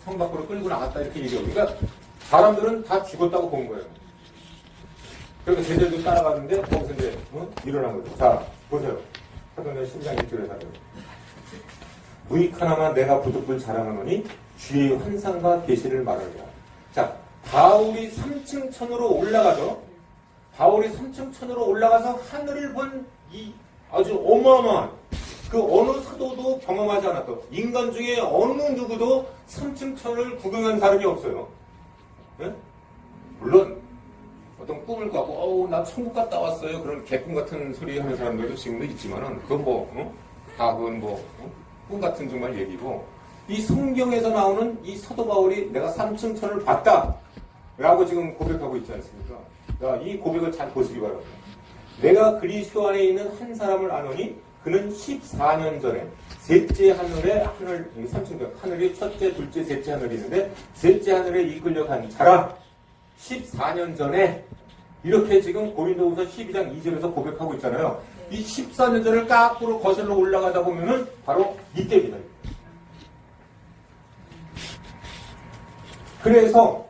성 밖으로 끌고 나갔다 이렇게 얘기하고. 그러니까 사람들은 다 죽었다고 본 거예요. 그래서 제자들도 따라갔는데 거기서 이제 일어난 거죠. 자, 보세요. 사도행전 10장 1절에 사도요. 무익 하나만 내가 부득불 자랑하노니 주의 환상과 계시를 말하리라. 자, 바울이 3층 천으로 올라가죠. 바울이 3층 천으로 올라가서 하늘을 본 이 아주 어마어마한, 그 어느 사도도 경험하지 않았던, 인간 중에 어느 누구도 3층 천을 구경한 사람이 없어요. 네? 물론 어떤 꿈을 꿔고 나 천국 갔다 왔어요, 그런 개꿈 같은 소리 하는 사람들도 지금도 있지만은, 그건 그건 꿈 같은 정말 얘기고, 이 성경에서 나오는 이 사도 바울이 내가 3층 천을 봤다 라고 지금 고백하고 있지 않습니까? 자, 이 고백을 잘 보시기 바랍니다. 내가 그리스도 안에 있는 한 사람을 아노니 그는 14년 전에 셋째 하늘에, 3층 하늘이 첫째, 둘째, 셋째 하늘이 있는데 셋째 하늘에 이끌려 간 자라. 14년 전에, 이렇게 지금 고린도후서 12장 2절에서 고백하고 있잖아요. 이 14년 전을 거꾸로 거슬러 올라가다 보면은 바로 이때입니다. 그래서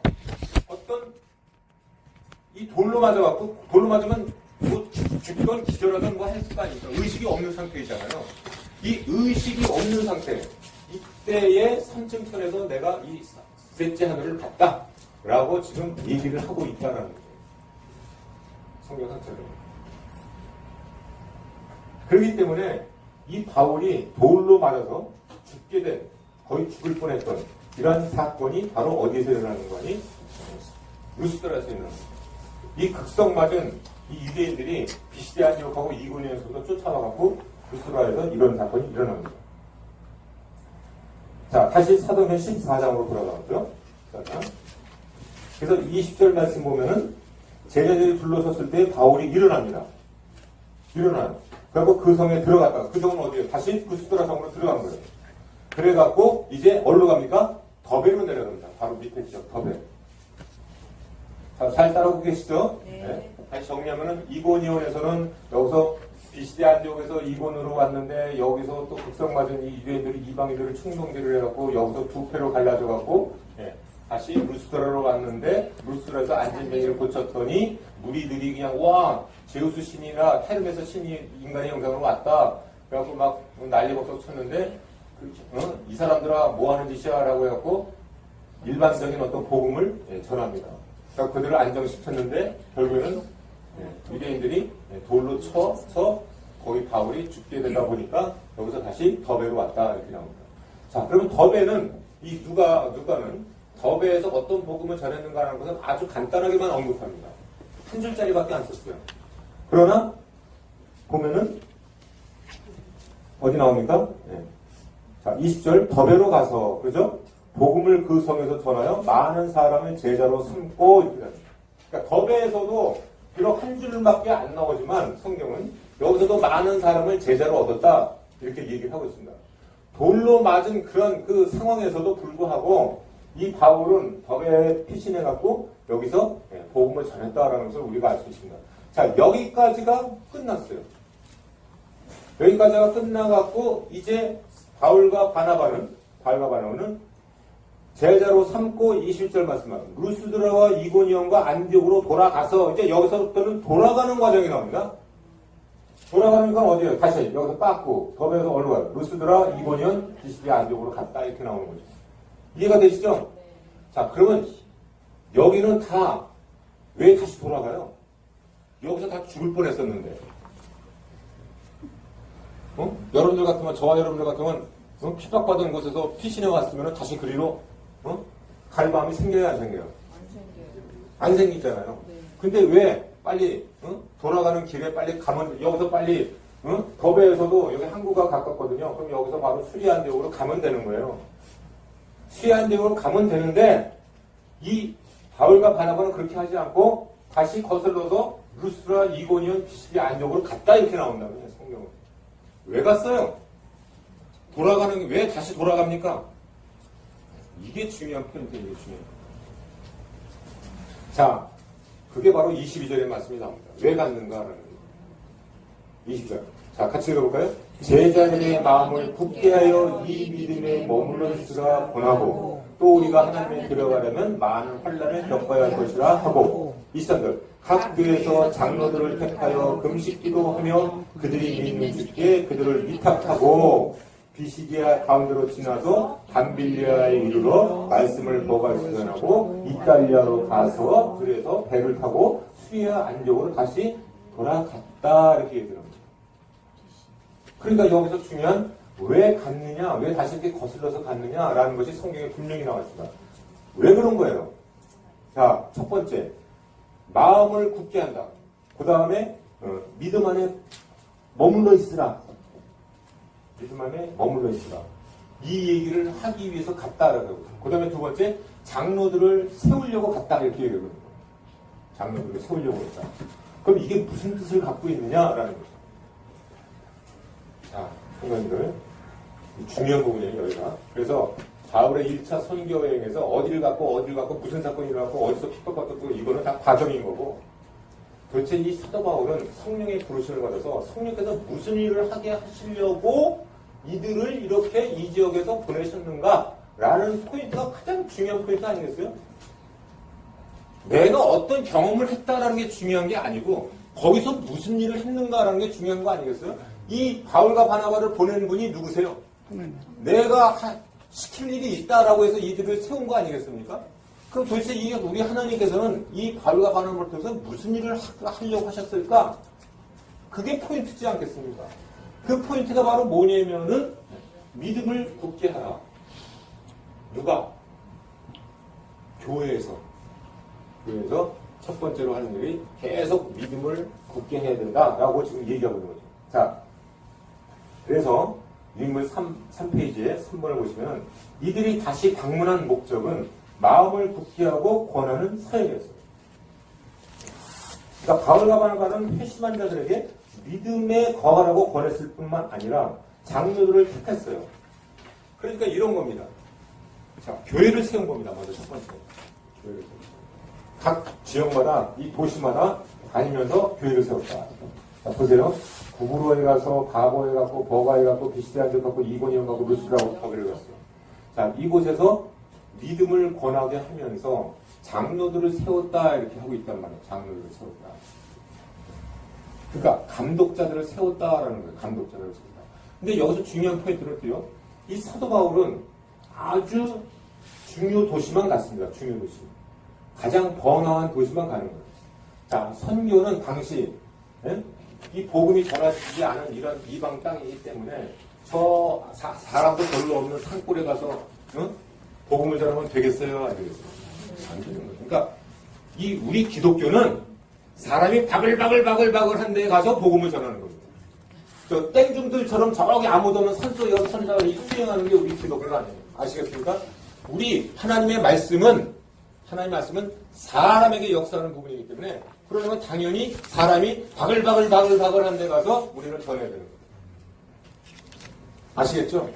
어떤 이 돌로 맞아갖고, 돌로 맞으면 뭐 죽던 기절하던 뭐 할 수가 아니니까 의식이 없는 상태이잖아요. 이 의식이 없는 상태, 이때의 3층 천에서 내가 이 셋째 하늘을 봤다 라고 지금 얘기를 하고 있다는 거예요. 성경 학자들. 그렇기 때문에 이 바울이 돌로 맞아서 죽게 된, 거의 죽을 뻔했던 이러한 사건이 바로 어디에서 일어나는 거니? 루스드라에서 일어나는 거예요. 이 극성 맞은 이 유대인들이 비시대 안디옥하고 이고니온에서도 쫓아와갖고 루스드라에서 이런 사건이 일어납니다. 자, 다시 사도행전 14장으로 돌아가고요. 그래서 20절 말씀 보면은 제자들이 둘러섰을 때 바울이 일어납니다. 일어나요. 그리고 그 성에 들어갔다가, 그 성은 어디에요? 다시 루스드라 성으로 들어간 거예요. 그래갖고 이제 어디로 갑니까? 더베로 내려갑니다. 바로 밑에 지역 더베. 자, 잘 따라오고 계시죠? 네. 다시 정리하면은 이고니온에서는 여기서 비시대 안디옥에서 이고으로 왔는데 여기서 또 극성 맞은 이 유대인들이 이방인들을 충동질을 해갖고 여기서 두 패로 갈라져갖고 다시 루스드라로 왔는데 루스드라에서 안진뱅이를 고쳤더니 무리들이 그냥 와 제우스 신이나 헤르메스 신이 인간의 형상으로 왔다. 그래갖고 막 난리법석 쳤는데 이 사람들아 뭐 하는 짓이야 라고 해갖고 일반적인 어떤 복음을 전합니다. 그러니까 그들을 안정시켰는데 결국에는 유대인들이 돌로 쳐서 거기 바울이 죽게 되다 보니까 여기서 다시 더베로 왔다 이렇게 나옵니다. 자, 그러면 더베는 이 누가는 더베에서 어떤 복음을 전했는가라는 것은 아주 간단하게만 언급합니다. 한 줄짜리밖에 안 썼어요. 그러나 보면은 어디 나옵니까? 네. 자, 20절 더베로 가서 그죠? 복음을 그 성에서 전하여 많은 사람을 제자로 삼고 이렇게 됩니다. 그러니까 더베에서도 비록 한 줄밖에 안 나오지만 성경은 여기서도 많은 사람을 제자로 얻었다 이렇게 얘기를 하고 있습니다. 돌로 맞은 그런 그 상황에서도 불구하고 이 바울은 더베에 피신해갖고 여기서 복음을 전했다라는 것을 우리가 알 수 있습니다. 자, 여기까지가 끝났어요. 여기까지가 끝나갖고 이제 바울과 바나바는 제자로 삼고 20절 말씀합니다. 루스드라와 이고니온과 안디옥으로 돌아가서 이제 여기서부터는 돌아가는 과정이 나옵니다. 돌아가는 건 어디예요? 다시 여기서 빠꾸 더베에서 어디로 가요? 루스드라, 이고니온, 비시디아, 안디옥으로 갔다 이렇게 나오는 거죠. 이해가 되시죠? 자, 그러면 여기는 다 왜 다시 돌아가요? 여기서 다 죽을 뻔했었는데. 여러분들 같으면 저와 여러분들 같으면 핍박받은 곳에서 피신해 왔으면 다시 그리로 갈 마음이 생겨야 안 생겨요? 안 생기잖아요. 네. 근데 왜 빨리 돌아가는 길에 빨리 가면 여기서 빨리 더베에서도 여기 항구가 가깝거든요. 그럼 여기서 바로 수리안대옥으로 가면 되는 거예요. 수리안대옥으로 가면 되는데 이 바울과 바나바는 그렇게 하지 않고 다시 거슬러서 루스라, 이고니온, 피시디아, 안디옥으로 갔다 이렇게 나온다고요. 성경은. 왜 갔어요? 돌아가는 게 왜 다시 돌아갑니까? 이게 중요한 포인트예요. 이게 중요해요. 자, 그게 바로 22절의 말씀이 나옵니다. 왜 갔는가라는 거예요. 20절. 자, 같이 읽어볼까요? 제자들의 마음을 굳게 하여 이 믿음에 머물러 있으라 권하고 또 우리가 하나님에 들어가려면 많은 환난을 겪어야 할 것이라 하고 23절. 각 교회에서 장로들을 택하여 금식기도 하며 그들이 믿는 주께 그들을 위탁하고 비시디아 가운데로 지나서 담빌리아에 이르러 말씀을 보관수전하고 이탈리아로 가서 그래서 배를 타고 수리아 안디옥으로 다시 돌아갔다 이렇게 얘기합니다. 그러니까 여기서 중요한 왜 갔느냐, 왜 다시 이렇게 거슬러서 갔느냐라는 것이 성경에 분명히 나와 있습니다. 왜 그런 거예요? 자, 첫 번째 마음을 굳게 한다. 그 다음에 믿음 안에 머물러 있으라. 믿음 안에 머물러 있으라. 이 얘기를 하기 위해서 갔다라고. 그 다음에 두 번째, 장로들을 세우려고 갔다. 이렇게 얘기하거든요. 장로들을 세우려고 했다. 그럼 이게 무슨 뜻을 갖고 있느냐라는 거죠. 자, 성도님들. 중요한 부분이에요, 여기가. 그래서 바울의 1차 선교 여행에서 어디를 갔고 무슨 사건이 일어났고 어디서 핍박받았고 이거는 다 과정인 거고 도대체 이 사도 바울은 성령의 부르심을 받아서 성령께서 무슨 일을 하게 하시려고 이들을 이렇게 이 지역에서 보내셨는가라는 포인트가 가장 중요한 포인트 아니겠어요? 내가 어떤 경험을 했다라는 게 중요한 게 아니고 거기서 무슨 일을 했는가라는 게 중요한 거 아니겠어요? 이 바울과 바나바를 보낸 분이 누구세요? 내가 시킬 일이 있다라고 해서 이들을 세운 거 아니겠습니까? 그럼 도대체 우리 하나님께서는 이 바울과 바나바를 통해서 무슨 일을 하려고 하셨을까? 그게 포인트지 않겠습니까? 그 포인트가 바로 뭐냐면은 믿음을 굳게 하라. 누가? 교회에서 첫 번째로 하는 일이 계속 믿음을 굳게 해야 된다라고 지금 얘기하고 있는 거죠. 자, 그래서 인물 3페이지에 3번을 보시면 이들이 다시 방문한 목적은 마음을 굳게 하고 권하는 사역이었어요. 그러니까 바울과 바나바는 회심한 자들에게 믿음에 거하라고 권했을 뿐만 아니라 장로들을 택했어요. 그러니까 이런 겁니다. 자, 교회를 세운 겁니다. 먼저 첫 번째. 교회를 세운 각 지역마다 이 도시마다 다니면서 교회를 세웠다. 자, 보세요. 구부로에 가서 가보에 갔고 버가에 갔고 비시디아에 갔고 이고니온 가고 루스라고 거기를 갔어요. 자, 이곳에서 믿음을 권하게 하면서 장로들을 세웠다 이렇게 하고 있단 말이에요. 장로들을 세웠다. 그러니까 감독자들을 세웠다라는 거예요. 감독자들을 세웠다. 근데 여기서 중요한 포인트를 띄요. 이 사도 바울은 아주 중요 도시만 갔습니다. 중요 도시. 가장 번화한 도시만 가는 거예요. 자, 선교는 당시 이 복음이 전하지 않은 이런 이방 땅이기 때문에 저 사람도 별로 없는 산골에 가서 복음을 전하면 되겠어요? 안 되겠어요? 안 되는 거예요. 그러니까 이 우리 기독교는 사람이 바글바글 한 데에 가서 복음을 전하는 겁니다. 저 땡중들처럼 저기 아무도 없는 산속에 가서 선자가 수행하는 게 우리 기독교가 아니에요. 아시겠습니까? 우리 하나님의 말씀은 사람에게 역사하는 부분이기 때문에 그러면 당연히 사람이 바글바글 한 데 가서 우리를 전해야 되는 거예요. 아시겠죠?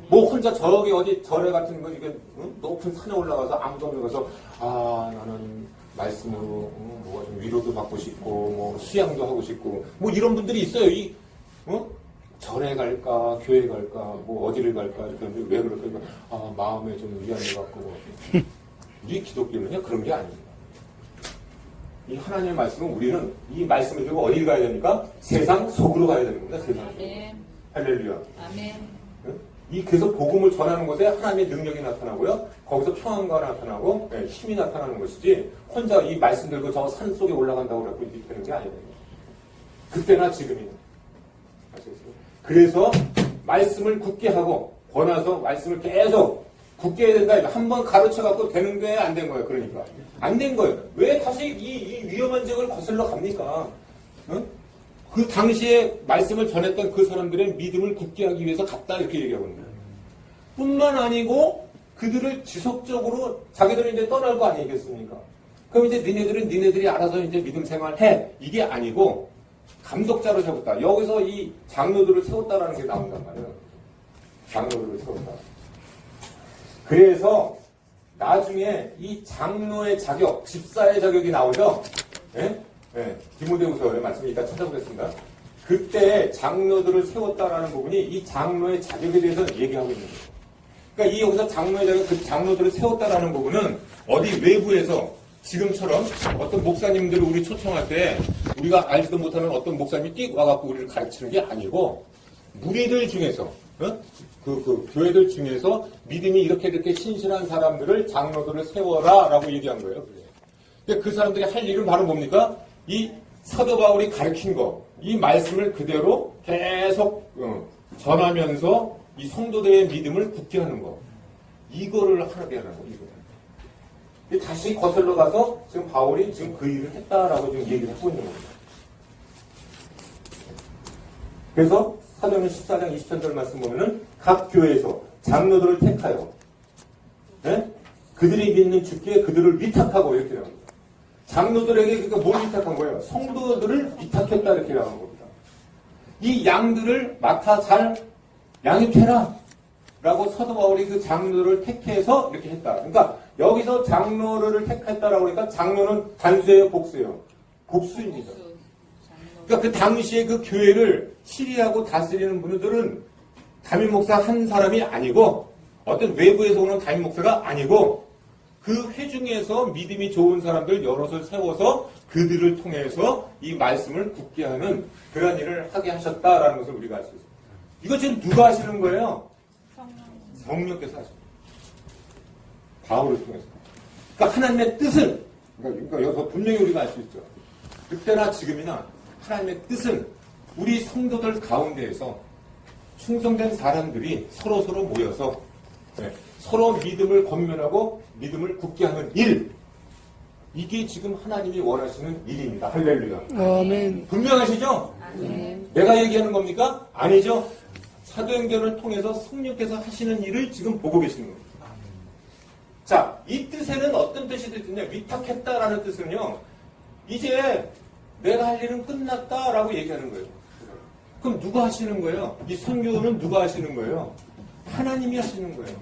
뭐 혼자 저기 어디 절에 같은 거 이게 높은 산에 올라가서 아무도 없는 가서 나는 말씀으로 뭐가 좀 위로도 받고 싶고 뭐 수양도 하고 싶고 뭐 이런 분들이 있어요. 절에 갈까 교회 갈까 뭐 어디를 갈까 이렇게 하는데 왜 그럴까 마음에 좀 위안을 받고 우리 기독교는요 그런 게 아닙니다. 이 하나님의 말씀은 우리는 이 말씀을 들고 어디를 가야 됩니까? 세상 속으로 가야 되는 겁니다. 세상 속으로. 할렐루야. 아멘. 이 그래서 복음을 전하는 곳에 하나님의 능력이 나타나고요. 거기서 평안과 나타나고 힘이 나타나는 것이지 혼자 이 말씀 들고 저 산 속에 올라간다고 그러고 이렇게 되는 게 아니에요. 그때나 지금이나. 아시겠어요? 그래서 말씀을 굳게 하고 권해서 말씀을 계속 굳게 해야 된다. 한번 가르쳐갖고 되는 게 안 된 거예요. 그러니까 안 된 거예요. 왜 다시 이 위험한 적을 거슬러 갑니까? 그 당시에 말씀을 전했던 그 사람들의 믿음을 굳게 하기 위해서 갔다 이렇게 얘기하고 있는 거예요. 뿐만 아니고 그들을 지속적으로 자기들은 이제 떠날 거 아니겠습니까? 그럼 이제 니네들이 알아서 이제 믿음 생활해. 이게 아니고 감독자로 세웠다. 여기서 이 장로들을 세웠다라는 게 나온단 말이에요. 장로들을 세웠다. 그래서 나중에 이 장로의 자격, 집사의 자격이 나오죠. 예? 디모데후서의 말씀을 이따 찾아보겠습니다. 그때 장로들을 세웠다라는 부분이 이 장로의 자격에 대해서 얘기하고 있는 거예요. 그러니까 이 여기서 장로의 자격, 그 장로들을 세웠다라는 부분은 어디 외부에서 지금처럼 어떤 목사님들을 우리 초청할 때 우리가 알지도 못하는 어떤 목사님이 띡 와갖고 우리를 가르치는 게 아니고 무리들 중에서 그 교회들 중에서 믿음이 이렇게 신실한 사람들을 장로들을 세워라라고 얘기한 거예요. 근데 그 사람들이 할 일은 바로 뭡니까? 이 사도 바울이 가르친 거, 이 말씀을 그대로 계속 전하면서 이 성도들의 믿음을 굳게 하는 거, 이거를 하게 하는 거, 이거. 다시 거슬러 가서 지금 바울이 지금 그 일을 했다라고 지금 얘기를 하고 있는 겁니다. 그래서 사도행전 14장 23절 말씀 보면은 각 교회에서 장로들을 택하여 그들이 믿는 주께 그들을 위탁하고 이렇게 나옵니다. 장로들에게 그러니까 뭘 위탁한 거예요? 성도들을 위탁했다 이렇게 나온 겁니다. 이 양들을 맡아 잘 양육해라 라고 사도 바울이 그 장로를 택해서 이렇게 했다. 그러니까 여기서 장로를 택했다라고 하니까 장로는 단수예요, 복수예요? 복수입니다. 그러니까 그 당시에 그 교회를 치리하고 다스리는 분들은 담임 목사 한 사람이 아니고 어떤 외부에서 오는 담임 목사가 아니고 그 회중에서 믿음이 좋은 사람들 여럿을 세워서 그들을 통해서 이 말씀을 굳게 하는 그런 일을 하게 하셨다라는 것을 우리가 알 수 있습니다. 이거 지금 누가 하시는 거예요? 성령께서 하십니다. 바울을 통해서. 그러니까 하나님의 뜻은 그러니까 여기서 분명히 우리가 알 수 있죠. 그때나 지금이나 하나님의 뜻은 우리 성도들 가운데에서 충성된 사람들이 서로 모여서 서로 믿음을 권면하고 믿음을 굳게 하는 일, 이게 지금 하나님이 원하시는 일입니다. 할렐루야. 아멘. 분명하시죠? 아멘. 내가 얘기하는 겁니까? 아니죠. 사도행전을 통해서 성령께서 하시는 일을 지금 보고 계시는 겁니다. 자, 이 뜻에는 어떤 뜻이 들었냐? 위탁했다라는 뜻은요, 이제 내가 할 일은 끝났다라고 얘기하는 거예요. 그럼 누가 하시는 거예요? 이 선교는 누가 하시는 거예요? 하나님이 하시는 거예요.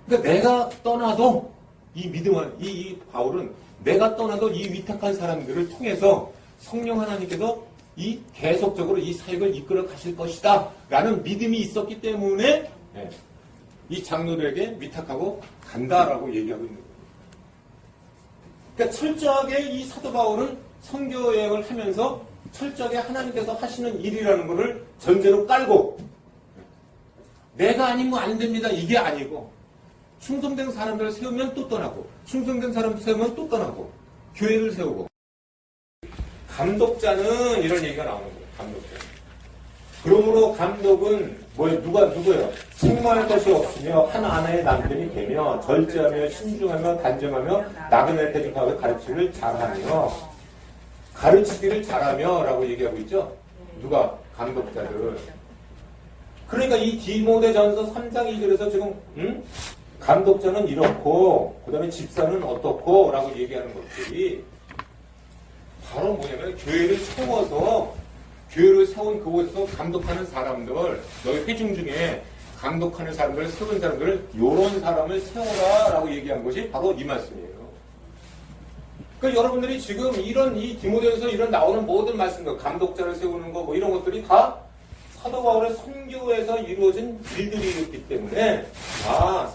그러니까 내가 떠나도 이 믿음은 이 바울은 내가 떠나도 이 위탁한 사람들을 통해서 성령 하나님께서 이 계속적으로 이 사역을 이끌어 가실 것이다 라는 믿음이 있었기 때문에 이 장로들에게 위탁하고 간다라고 얘기하고 있는 거예요. 그러니까 철저하게 이 사도 바울은 선교 여행을 하면서 철저하게 하나님께서 하시는 일이라는 것을 전제로 깔고 내가 아니면 안 됩니다 이게 아니고 충성된 사람들을 세우면 또 떠나고 충성된 사람을 세우면 또 떠나고 교회를 세우고 감독자는 이런 얘기가 나오는 거예요. 감독자. 그러므로 감독은 누구예요? 책망할 것이 없으며 한 아내의 남편이 되며 절제하며 신중하며 단정하며 나그네를 대접하고 가르치기를 잘하며 가르치기를 잘하며 라고 얘기하고 있죠. 누가? 감독자들. 그러니까 이 디모데전서 3장 2절에서 지금 감독자는 이렇고 그 다음에 집사는 어떻고 라고 얘기하는 것들이 바로 뭐냐면 교회를 세운 그곳에서 감독하는 사람들, 너희 회중 중에 감독하는 사람들, 세운 사람들을 요런 사람을 세워라 라고 얘기한 것이 바로 이 말씀이에요. 그러니까 여러분들이 지금 이 디모데에서 이런 나오는 모든 말씀들, 감독자를 세우는 거 뭐 이런 것들이 다 사도 바울의 선교에서 이루어진 일들이기 때문에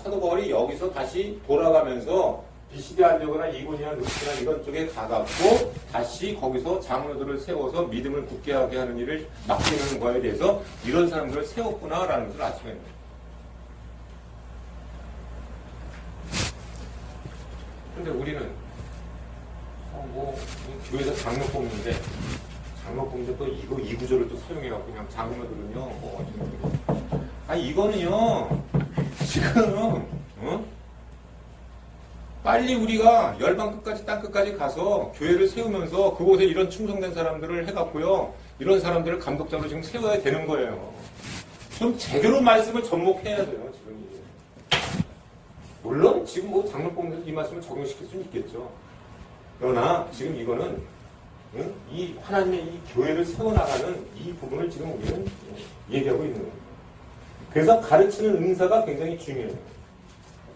사도 바울이 여기서 다시 돌아가면서 비시디 안디오크나 이고니아 루스나 이런 쪽에 가갖고 다시 거기서 장로들을 세워서 믿음을 굳게 하게 하는 일을 맡기는 거에 대해서 이런 사람들을 세웠구나라는 것을 알 수가 있는 거예요. 근데 우리는 교회에서 장로 뽑는데 또 이 구절을 또 사용해갖고 그냥 장로들은요 이거는요 지금 빨리 우리가 열방 끝까지 땅 끝까지 가서 교회를 세우면서 그곳에 이런 충성된 사람들을 해갖고요 이런 사람들을 감독자로 지금 세워야 되는 거예요. 좀 제대로 말씀을 접목해야 돼요. 지금 물론 지금 장로 뽑는 이 말씀을 적용시킬 수는 있겠죠. 그러나 지금 이거는 이 하나님의 이 교회를 세워나가는 이 부분을 지금 우리는 얘기하고 있는 거예요. 그래서 가르치는 은사가 굉장히 중요해요.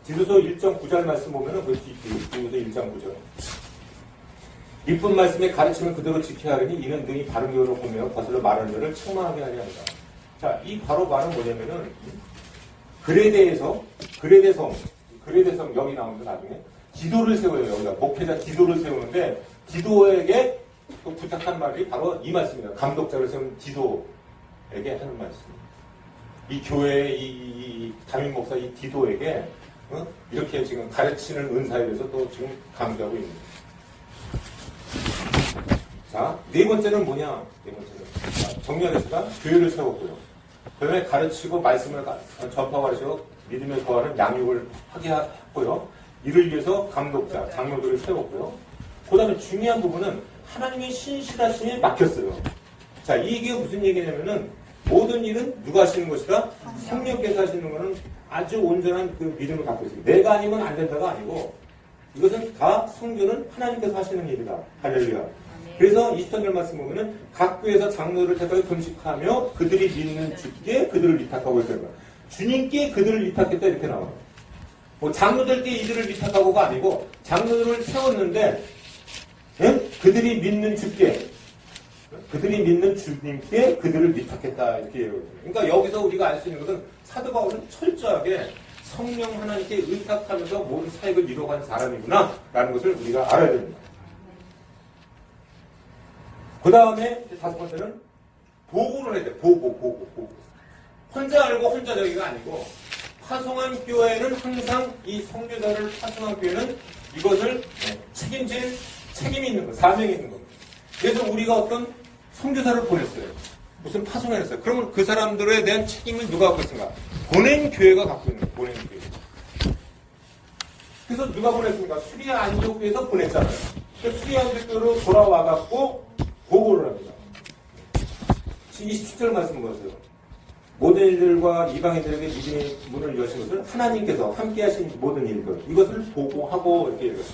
디도서 1장 9절 말씀 보면은 그 디도서 1장 9절. 이쁜 말씀에 가르치면 그대로 지켜야 하려니 이는 능히 바른 교로 보며 거슬러 말하는 자를 책망하게 하려 합니다. 자, 이 바로 말은 뭐냐면은 그레데성 여기 나오는데 나중에 디도를 세워요. 여기다 목회자 디도를 세우는데 디도에게 또 부탁한 말이 바로 이 말씀입니다. 감독자를 세운 디도에게 하는 말씀. 이 교회의 이 담임 목사 이 디도에게 이렇게 지금 가르치는 은사에 대해서 또 지금 강조하고 있는 거예요. 자, 네 번째는 뭐냐? 정리하겠습니다. 교회를 세웠고요. 그 다음에 가르치고 말씀을 전파하고 가르치고 믿음에 거하는 양육을 하게 했고요. 이를 위해서 감독자, 장로들을 세웠고요. 그 다음에 중요한 부분은 하나님의 신실하심에 맡겼어요. 자, 이게 무슨 얘기냐면은 모든 일은 누가 하시는 것이다? 성령께서 하시는 것은 아주 온전한 그 믿음을 갖고 있습니다. 내가 아니면 안 된다가 아니고 이것은 다 성교는 하나님께서 하시는 일이다. 할렐루야. 그래서 23절 말씀 보면은 각 교회에서 장로를 택하여 금식하며 그들이 믿는 주께 그들을 위탁하고 있다는 거야. 주님께 그들을 위탁했다 이렇게 나와요. 장로들께 이들을 위탁하고가 아니고 장로들을 세웠는데 그들이 믿는 주께 그들이 믿는 주님께 그들을 위탁했다 이렇게 얘기해요. 그러니까 여기서 우리가 알 수 있는 것은 사도 바울은 철저하게 성령 하나님께 의탁하면서 모든 사역을 이루어간 사람이구나 라는 것을 우리가 알아야 됩니다. 그 다음에 다섯 번째는 보고를 해야 돼. 보고. 혼자 알고 혼자 저기가 아니고 파송한 교회는 항상 이 선교사를 파송한 교회는 이것을 책임질 책임이 있는 거, 사명이 있는 겁니다. 그래서 우리가 어떤 선교사를 보냈어요. 무슨 파송을 했어요. 그러면 그 사람들에 대한 책임을 누가 갖고 있습니까? 보낸 교회가 갖고 있는 거예요. 보낸 교회. 그래서 누가 보냈습니까? 수리아 안디옥교에서 보냈잖아요. 수리아 안디옥교로 돌아와갖고 보고를 합니다. 27절 말씀 보세요. 모든 일들과 이방인들에게 믿음의 문을 여신 것을 하나님께서 함께 하신 모든 일들 이것을 보고하고 이렇게 얘기해요.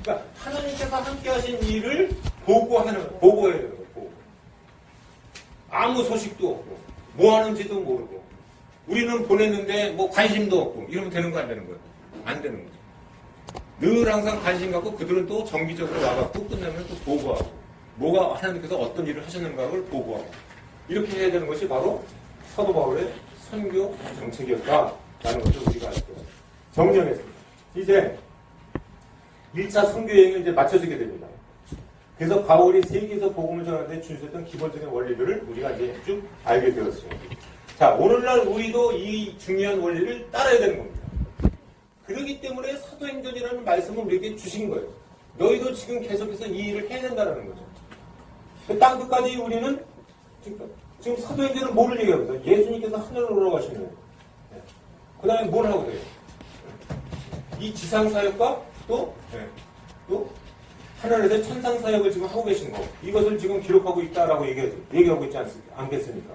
그러니까 하나님께서 함께 하신 일을 보고해야 되는 거예요. 아무 소식도 없고 뭐 하는지도 모르고 우리는 보냈는데 뭐 관심도 없고 이러면 되는 거 안 되는 거예요? 안 되는 거죠. 늘 항상 관심 갖고 그들은 또 정기적으로 와갖고 끝나면 또 보고하고 뭐가 하나님께서 어떤 일을 하셨는가를 보고하고 이렇게 해야 되는 것이 바로 사도 바울의 선교 정책이었다라는 것을 우리가 알고 정리하겠습니다. 이제 1차 선교 여행을 이제 마쳐지게 됩니다. 그래서 바울이 세계에서 복음을 전하는데 준수했던 기본적인 원리들을 우리가 이제 쭉 알게 되었습니다. 자, 오늘날 우리도 이 중요한 원리를 따라야 되는 겁니다. 그렇기 때문에 사도행전이라는 말씀을 우리에게 주신 거예요. 너희도 지금 계속해서 이 일을 해야 된다는 거죠. 땅 끝까지 우리는 지금 사도행전은 뭐를 얘기하고 있어요? 예수님께서 하늘로 올라가시는. 그 다음에 뭘 하고 돼요? 이 지상사역과 또 하늘에서 천상사역을 지금 하고 계신 거. 이것을 지금 기록하고 있다라고 얘기하고 있지 않겠습니까?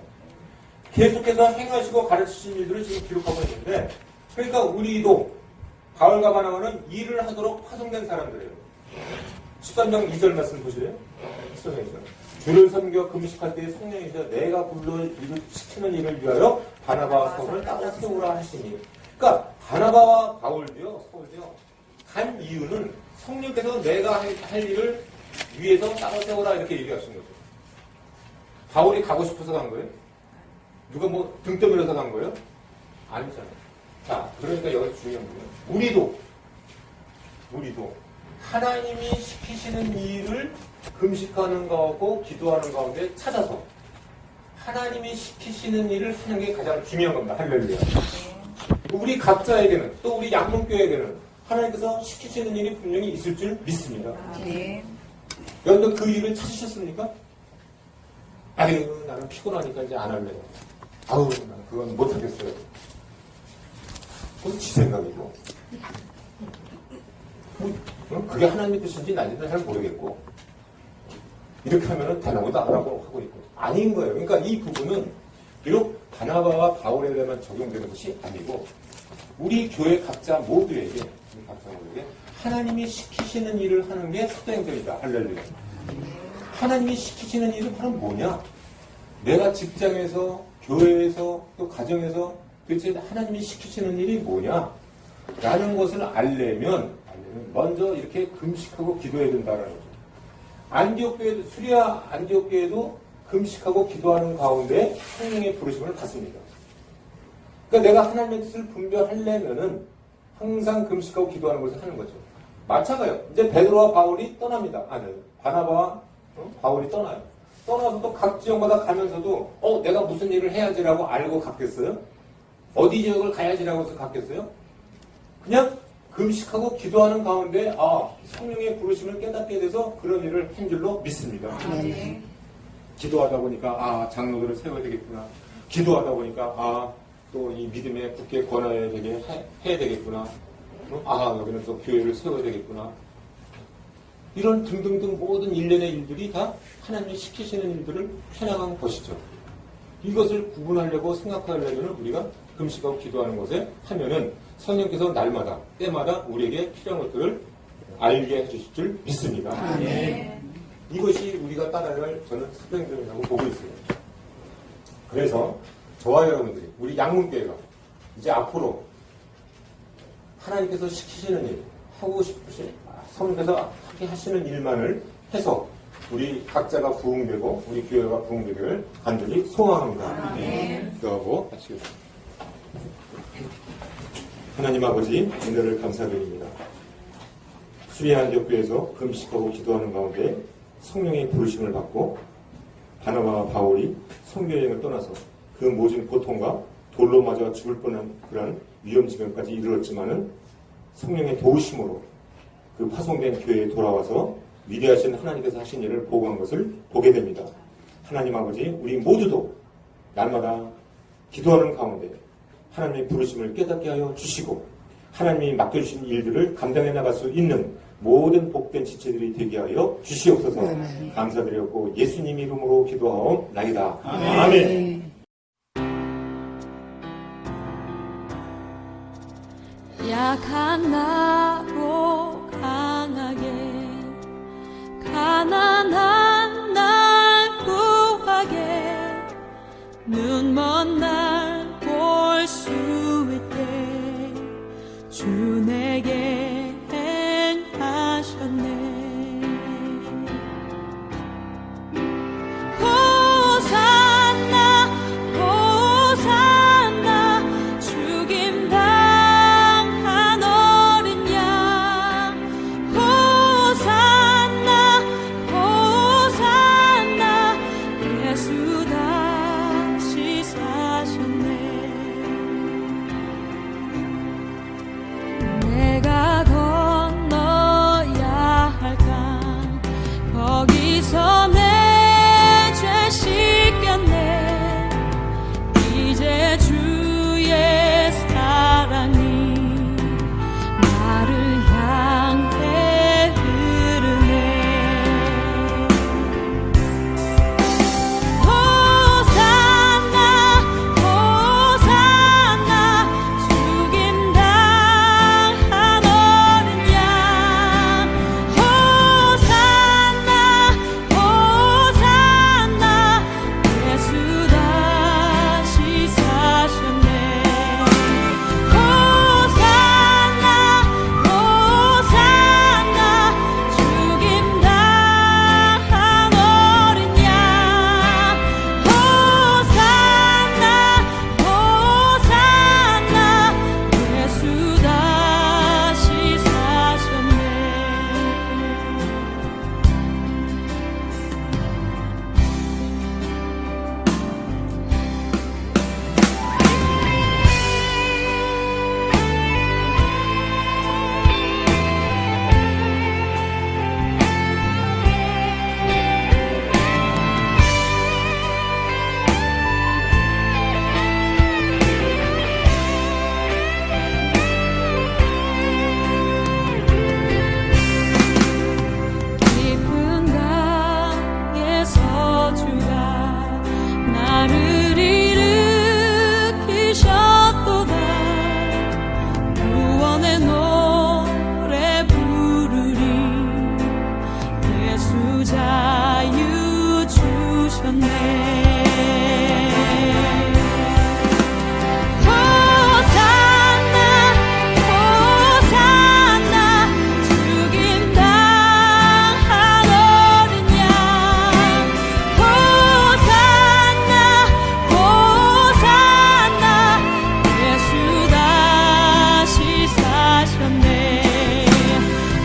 계속해서 행하시고 가르치신 일들을 지금 기록하고 있는데, 그러니까 우리도 바울과 바나바는 일을 하도록 파송된 사람들이에요. 13장 2절 말씀 보실래요? 13장 2절. 주를 섬겨 금식할 때에 성령이셔 내가 불러 일을 시키는 일을 위하여 바나바와 사울을 따라 세우라 하시니. 그러니까 바나바와 바울도요, 서울도요, 간 이유는 성령께서 내가 할 일을 위해서 따라 세우라 이렇게 얘기하신 거죠. 바울이 가고 싶어서 간 거예요? 누가 뭐 등 떠밀어서 간 거예요? 아니잖아요. 자, 그러니까 여기서 중요한 거예요. 우리도 하나님이 시키시는 일을 금식하는 거하고 기도하는 가운데 찾아서 하나님이 시키시는 일을 하는 게 가장 중요한 겁니다. 할렐루야. 우리 각자에게는, 또 우리 양문교에게는 하나님께서 시키시는 일이 분명히 있을 줄 믿습니다. 네. 여러분들 그 일을 찾으셨습니까? 아유, 나는 피곤하니까 이제 안 할래요. 아우, 난 그건 못하겠어요. 그건 지 생각이고. 그게 하나님의 뜻인지 난지는 잘 모르겠고. 이렇게 하면은 대나무도 안 하고 있고. 아닌 거예요. 그러니까 이 부분은 비록 바나바와 바울에 대한 적용되는 것이 아니고, 우리 교회 각자 모두에게, 하나님이 시키시는 일을 하는 게 사도행전이다. 할렐루야. 하나님이 시키시는 일은 바로 뭐냐? 내가 직장에서, 교회에서, 또 가정에서 도대체 하나님이 시키시는 일이 뭐냐? 라는 것을 알려면 먼저 이렇게 금식하고 기도해야 된다는 거죠. 안디옥교회도, 수리아 안디옥교회도 금식하고 기도하는 가운데 성령의 부르심을 받습니다. 그러니까 내가 하나님의 뜻을 분별하려면은 항상 금식하고 기도하는 것을 하는 거죠. 마찬가지예요. 이제 베드로와 바울이 떠납니다. 바나바와 바울이 떠나요. 떠나서 또 각 지역마다 가면서도 내가 무슨 일을 해야지라고 알고 갔겠어요? 어디 지역을 가야지라고 해서 갔겠어요? 그냥 금식하고 기도하는 가운데 성령의 부르심을 깨닫게 돼서 그런 일을 한 줄로 믿습니다. 네. 기도하다 보니까 장로들을 세워야 되겠구나. 기도하다 보니까 또 이 믿음에 굳게 권해야 되게 해야 되겠구나. 여기는 또 교회를 세워야 되겠구나. 이런 등등등 모든 일련의 일들이 다 하나님이 시키시는 일들을 해나간 것이죠. 이것을 구분하려고 생각하려면 우리가 금식하고 기도하는 것에 하면은 성령께서 날마다 때마다 우리에게 필요한 것들을 알게 해주실 줄 믿습니다. 네. 이것이 우리가 따라야 할 저는 사도행전이라고 보고 있어요. 그래서 저와 여러분들이 우리 양문교회가 이제 앞으로 하나님께서 시키시는 일, 하고 싶으신 성령께서 하게 하시는 일만을 해서 우리 각자가 부흥되고 우리 교회가 부흥되기를 간절히 소망합니다. 기도하고 마치겠습니다. 하나님 아버지, 은혜를 감사드립니다. 수리아 안디옥교회에서 금식하고 기도하는 가운데 성령의 부르심을 받고 바나바와 바울이 선교여행을 떠나서 그 모진 고통과 돌로 맞아 죽을 뻔한 그런 위험 지경까지 이르렀지만은 성령의 도우심으로 그 파송된 교회에 돌아와서 위대하신 하나님께서 하신 일을 보고한 것을 보게 됩니다. 하나님 아버지, 우리 모두도 날마다 기도하는 가운데 하나님의 부르심을 깨닫게 하여 주시고 하나님이 맡겨주신 일들을 감당해 나갈 수 있는 모든 복된 지체들이 되게 하여 주시옵소서. 감사드렸고 예수님 이름으로 기도하옵나이다. 아멘. 약한 나로 강하게 가난한 날 구하게 눈먼 날 볼 수 있게 주 내게 행하셨네. 호산나 호산나 죽임 당한 어린 양 주가 나를 일으키셨도다. 구원의 노래 부르리. 예수 자유 주셨네. 호산나 호산나 죽임 당한 어린 양. 호산나 호산나 예수 다시 사셨네.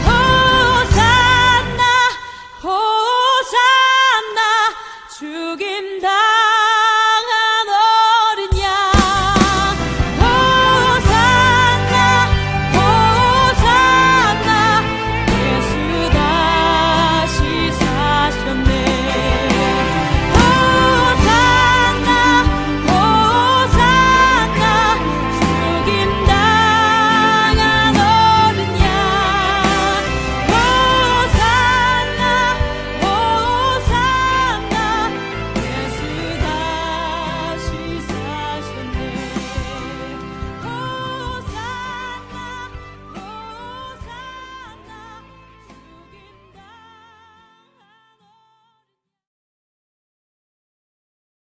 호산나 호산나 죽임 당